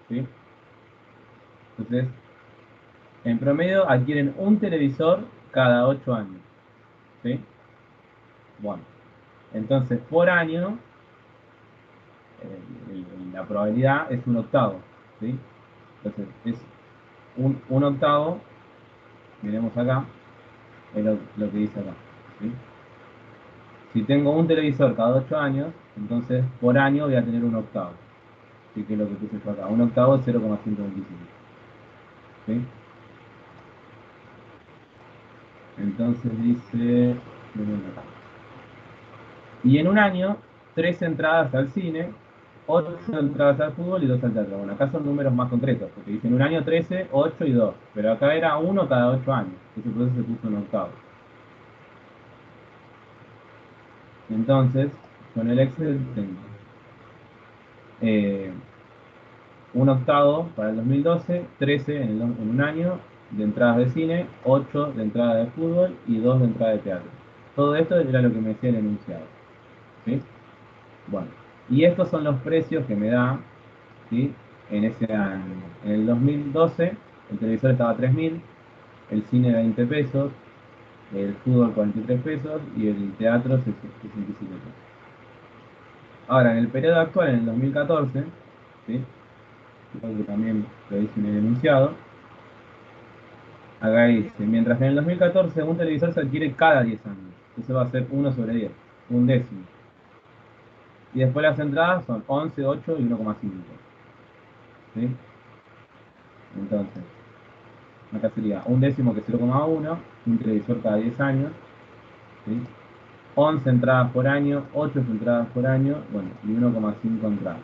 ¿Sí? Entonces, en promedio adquieren un televisor cada 8 años. ¿Sí? Bueno, entonces por año la probabilidad es un octavo. ¿Sí? Entonces es un octavo, miremos acá, es lo que dice acá. ¿Sí? Si tengo un televisor cada 8 años, entonces por año voy a tener un octavo. Así que es lo que puse yo acá. Un octavo es 0,125. ¿Sí? Entonces dice... Y en un año, 3 entradas al cine, 8 entradas al fútbol y 2 al teatro. Bueno, acá son números más concretos, porque dice en un año 13, 8 y 2. Pero acá era 1 cada 8 años. Entonces por eso se puso un octavo. Entonces, con el Excel tengo un octavo para el 2012, 13 en un año de entradas de cine, 8 de entrada de fútbol y 2 de entrada de teatro. Todo esto era lo que me decía el enunciado. ¿Sí? Bueno, y estos son los precios que me da, ¿sí?, en ese año. En el 2012 el televisor estaba a 3.000, el cine 20 pesos, el fútbol 43 pesos y el teatro 67 pesos. Ahora, en el periodo actual, en el 2014, ¿sí?, creo que también lo dice en el enunciado, acá dice, mientras que en el 2014 un televisor se adquiere cada 10 años. Eso va a ser 1 sobre 10, un décimo. Y después las entradas son 11, 8 y 1,5. ¿Sí? Entonces, acá sería un décimo que es 0,1, un televisor cada 10 años. ¿Sí? 11 entradas por año, 8 entradas por año, bueno, y 1,5 entradas.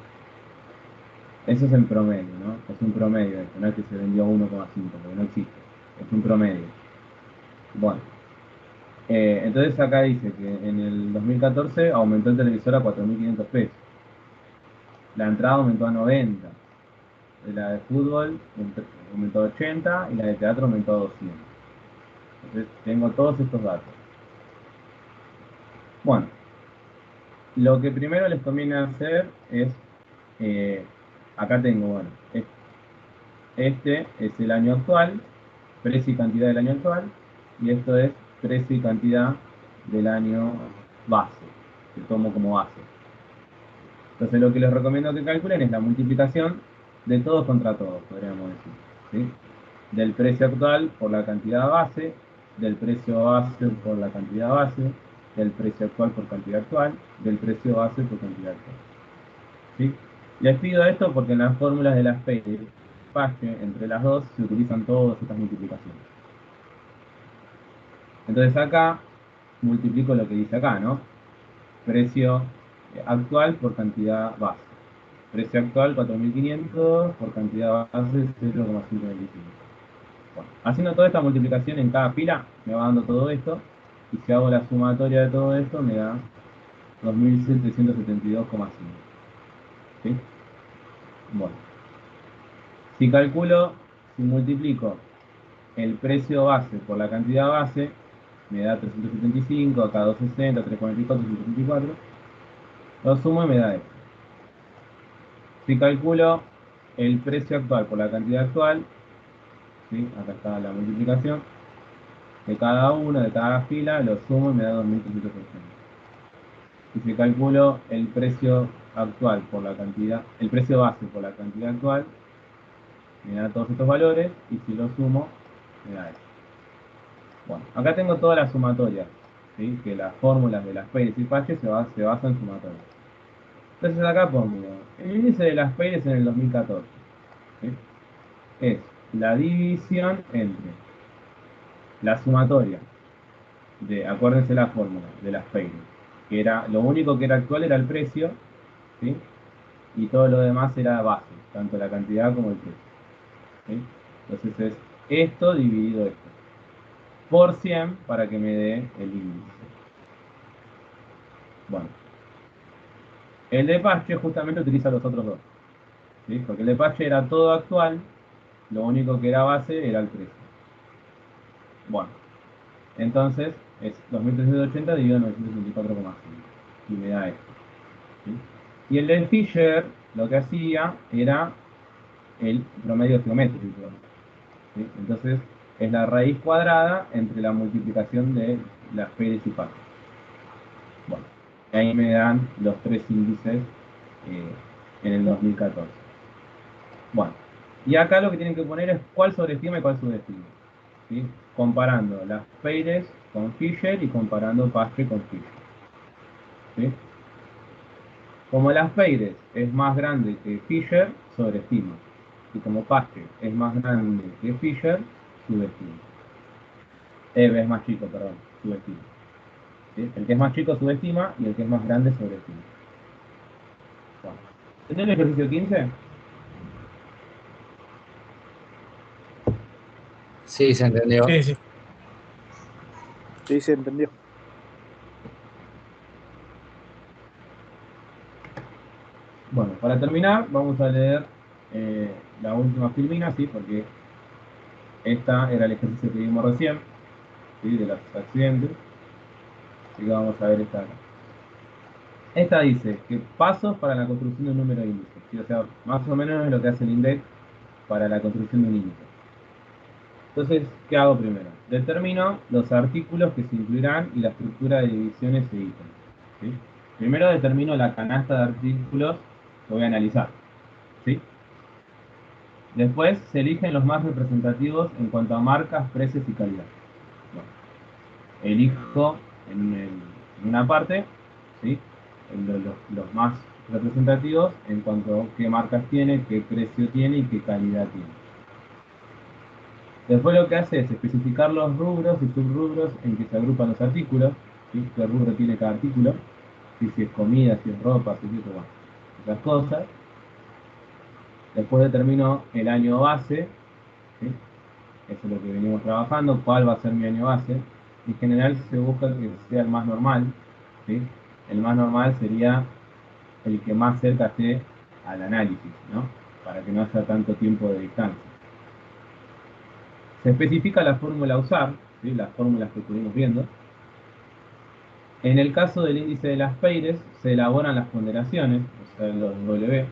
Eso es el promedio, ¿no? Es un promedio esto, no es que se vendió 1,5, porque no existe. Es un promedio. Bueno. Entonces acá dice que en el 2014 aumentó el televisor a 4.500 pesos. La entrada aumentó a 90. La de fútbol aumentó a 80 y la de teatro aumentó a 200. Entonces tengo todos estos datos. Bueno, lo que primero les conviene hacer es, acá tengo, bueno, este es el año actual, precio y cantidad del año actual, y esto es precio y cantidad del año base, que tomo como base. Entonces lo que les recomiendo que calculen es la multiplicación de todos contra todos, podríamos decir, ¿sí? Del precio actual por la cantidad base, del precio base por la cantidad base, del precio actual por cantidad actual, del precio base por cantidad actual. ¿Sí? Les pido esto porque en las fórmulas de las P y Pache, entre las dos, se utilizan todas estas multiplicaciones. Entonces acá multiplico lo que dice acá, ¿no? Precio actual por cantidad base. Precio actual 4.500 por cantidad base 0,525. Bueno, haciendo toda esta multiplicación en cada fila me va dando todo esto, y si hago la sumatoria de todo esto me da 2.772,5. ¿Sí? Bueno, si multiplico el precio base por la cantidad base, me da 375, acá 260, 344, 164. Lo sumo y me da esto. Si calculo el precio actual por la cantidad actual, ¿sí?, acá está la multiplicación de cada uno, de cada fila, lo sumo y me da 2.380. Y si calculo el precio actual por la cantidad, el precio base por la cantidad actual, me da todos estos valores, y si lo sumo, me da esto. Bueno, acá tengo toda la sumatoria, ¿sí? Que las fórmulas de las Peyres y Pache se basan en sumatoria. Entonces acá pongo el índice de las Peyres en el 2014, ¿sí? Es la división entre la sumatoria de, acuérdense la fórmula de las Peyres, que era, lo único que era actual era el precio, ¿sí? Y todo lo demás era base, tanto la cantidad como el precio, ¿sí? Entonces es esto dividido esto, por 100 para que me dé el índice. Bueno, el de Pache justamente utiliza los otros dos, ¿sí? Porque el de Pache era todo actual, lo único que era base era el precio. Bueno, entonces es 2380 dividido 964,5 y me da esto, ¿sí? Y el de Fisher lo que hacía era el promedio geométrico, ¿sí? Entonces es la raíz cuadrada entre la multiplicación de las Peyres y Pache. Bueno, ahí me dan los tres índices en el 2014. Bueno, y acá lo que tienen que poner es cuál sobreestima y cuál subestima, ¿sí? Comparando las Peyres con Fisher y comparando Pache con Fisher, ¿sí? Como las Peyres es más grande que Fisher, sobreestima. Y como Pache es más grande que Fisher, subestima. Es más chico, perdón, subestima. ¿Sí? El que es más chico subestima y el que es más grande sobreestima. Bueno. ¿Entendés el ejercicio 15? Sí, se entendió. Sí, sí. Sí, se entendió. Bueno, para terminar, vamos a leer la última filmina, ¿sí? Porque esta era el ejercicio que vimos recién, ¿sí? De los accidentes. Así que vamos a ver esta acá. Esta dice que pasos para la construcción de un número índice, ¿sí? O sea, más o menos es lo que hace el INDEC para la construcción de un índice. Entonces, ¿qué hago primero? Determino los artículos que se incluirán y la estructura de divisiones e ítems, ¿sí? Primero determino la canasta de artículos que voy a analizar, ¿sí? Después se eligen los más representativos en cuanto a marcas, precios y calidad. Bueno, elijo en una parte, ¿sí? Los más representativos en cuanto a qué marcas tiene, qué precio tiene y qué calidad tiene. Después lo que hace es especificar los rubros y subrubros en que se agrupan los artículos, ¿sí? ¿Qué rubro tiene cada artículo? ¿Sí? Si es comida, si es ropa, si es eso, bueno, esas cosas. Después determino el año base, ¿sí? Eso es lo que venimos trabajando, cuál va a ser mi año base. En general se busca que sea el más normal, ¿sí? El más normal sería el que más cerca esté al análisis, ¿no? Para que no haya tanto tiempo de distancia. Se especifica la fórmula a usar, ¿sí? Las fórmulas que estuvimos viendo. En el caso del índice de las Peyres, se elaboran las ponderaciones, o sea, los W,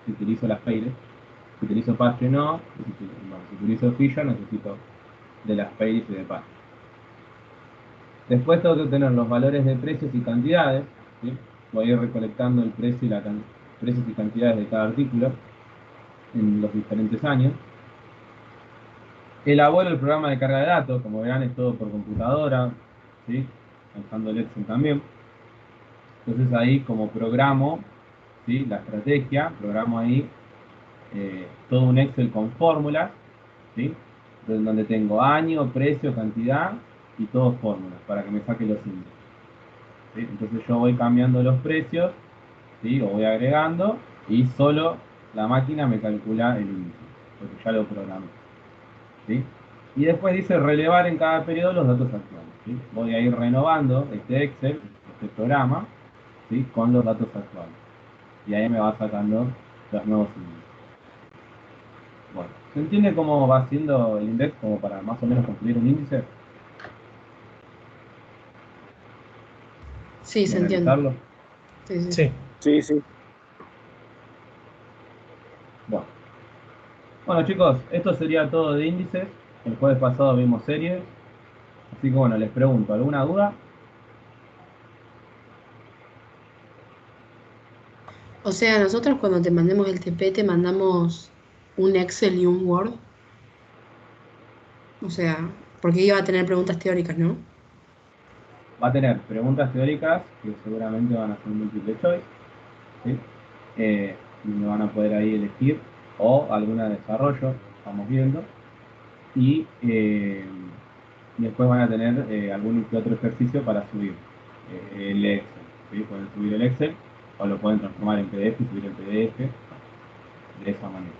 si utilizo las Peyres. Si utilizo Pache no, si utilizo Fisher necesito de las Peyres y de Pache. Después tengo que obtener los valores de precios y cantidades, ¿sí? Voy a ir recolectando el precio y precios y cantidades de cada artículo en los diferentes años. Elaboro el programa de carga de datos, como verán es todo por computadora, ¿sí? Usando el Excel también. Entonces ahí como programo, ¿sí? La estrategia, programo ahí todo un Excel con fórmulas, ¿sí? Donde tengo año, precio, cantidad y todo fórmulas para que me saque los índices. ¿Sí? Entonces yo voy cambiando los precios, ¿sí? O voy agregando y solo la máquina me calcula el índice, porque ya lo programé, ¿sí? Y después dice relevar en cada periodo los datos actuales, ¿sí? Voy a ir renovando este Excel, este programa, ¿sí? Con los datos actuales. Y ahí me va sacando los nuevos índices. Bueno, ¿se entiende cómo va haciendo el index como para más o menos construir un índice? Sí, ¿Y se entiende. analizarlo? Sí, sí. Sí. Sí, sí. Bueno. Bueno chicos, esto sería todo de índices. El jueves pasado vimos series. Así que bueno, les pregunto, ¿alguna duda? O sea, nosotros cuando te mandemos el TP te mandamos un Excel y un Word. O sea, Porque iba a tener preguntas teóricas, ¿no? Va a tener preguntas teóricas que seguramente van a ser múltiple choice, ¿sí? Donde van a poder ahí elegir, o alguna de desarrollo, estamos viendo, y después van a tener algún que otro ejercicio para subir el Excel, ¿sí? Pueden subir el Excel o lo pueden transformar en PDF y subir el PDF de esa manera.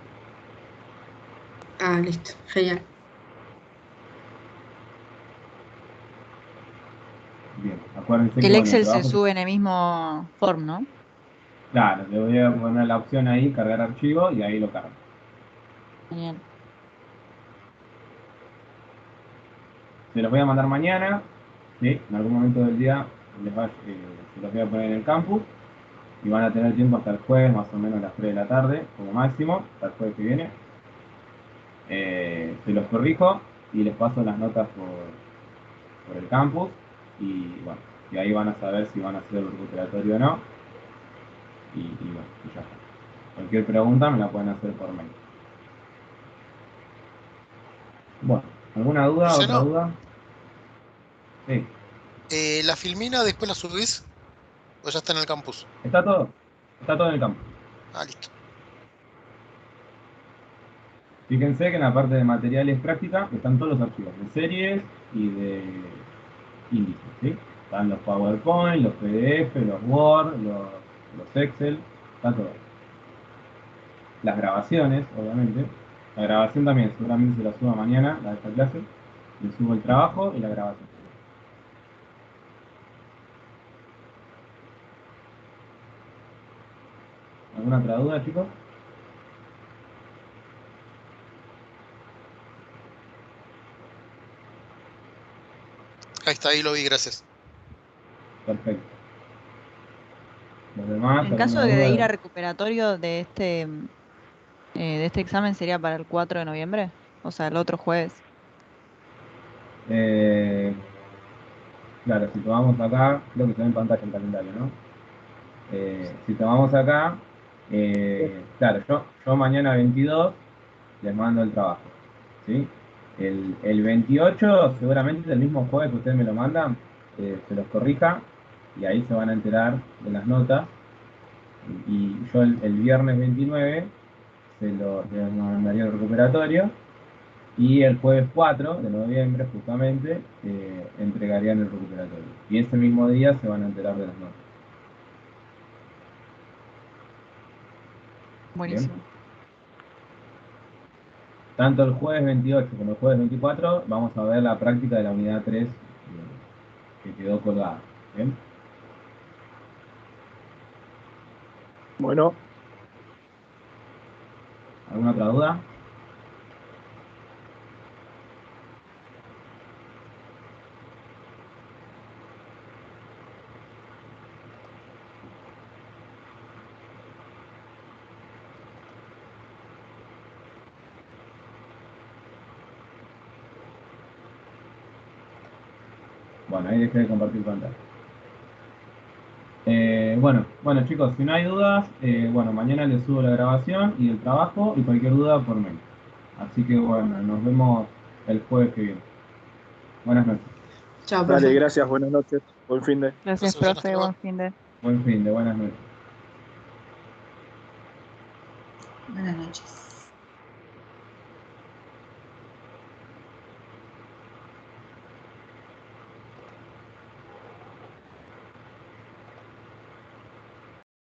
Ah, listo. Genial. Bien, acuérdense Que que el bueno, Excel se trabajo- sube en el mismo form, ¿no? Claro, le voy a poner la opción ahí, cargar archivo, y ahí lo cargo. Genial. Se los voy a mandar mañana, ¿sí? En algún momento del día se los voy a poner en el campus y van a tener tiempo hasta el jueves, más o menos a las 3 de la tarde, como máximo, hasta el jueves que viene. Se los corrijo y les paso las notas por el campus y bueno, y ahí van a saber si van a hacer el recuperatorio o no. Y bueno, y ya está. Cualquier pregunta me la pueden hacer por mail. Bueno, ¿alguna duda? ¿Otra Luciano, duda? Sí, ¿la filmina después la subís o ya está en el campus? está todo en el campus. Ah, listo. Fíjense que en la parte de materiales práctica están todos los archivos de series y de índices, ¿sí? Están los PowerPoint, los PDF, los Word, los Excel, está todo. Las grabaciones, obviamente. La grabación también, seguramente se la suba mañana, la de esta clase. Le subo el trabajo y la grabación. ¿Alguna otra duda, chicos? Ahí está, ahí lo vi, gracias. Perfecto. Los demás, En caso ¿alguna de ir duda? a recuperatorio de este examen sería para el 4 de noviembre, o sea, el otro jueves. Eh, claro, si tomamos acá, creo que se ve en pantalla el calendario, ¿no? Si tomamos acá, claro, yo mañana 22 les mando el trabajo, ¿sí? El 28, seguramente el mismo jueves que ustedes me lo mandan, se los corrija y ahí se van a enterar de las notas. Y yo el viernes 29 les mandaría el recuperatorio y el jueves 4 de noviembre justamente entregarían el recuperatorio. Y ese mismo día se van a enterar de las notas. ¿Bien? Buenísimo. Tanto el jueves 28 como el jueves 24 vamos a ver la práctica de la unidad 3 que quedó colgada. ¿Bien? Bueno, ¿Alguna otra duda? Bueno, ahí dejé de compartir pantalla. Bueno chicos, si no hay dudas, bueno, mañana les subo la grabación y el trabajo y cualquier duda por mail. Así que bueno, nos vemos el jueves que viene. Buenas noches. Chao, dale, profe. gracias, buenas noches. Buen fin de. Gracias, Gracias, Luciano, hasta profe. luego. Buen fin de. Buen fin de buenas noches. Buenas noches.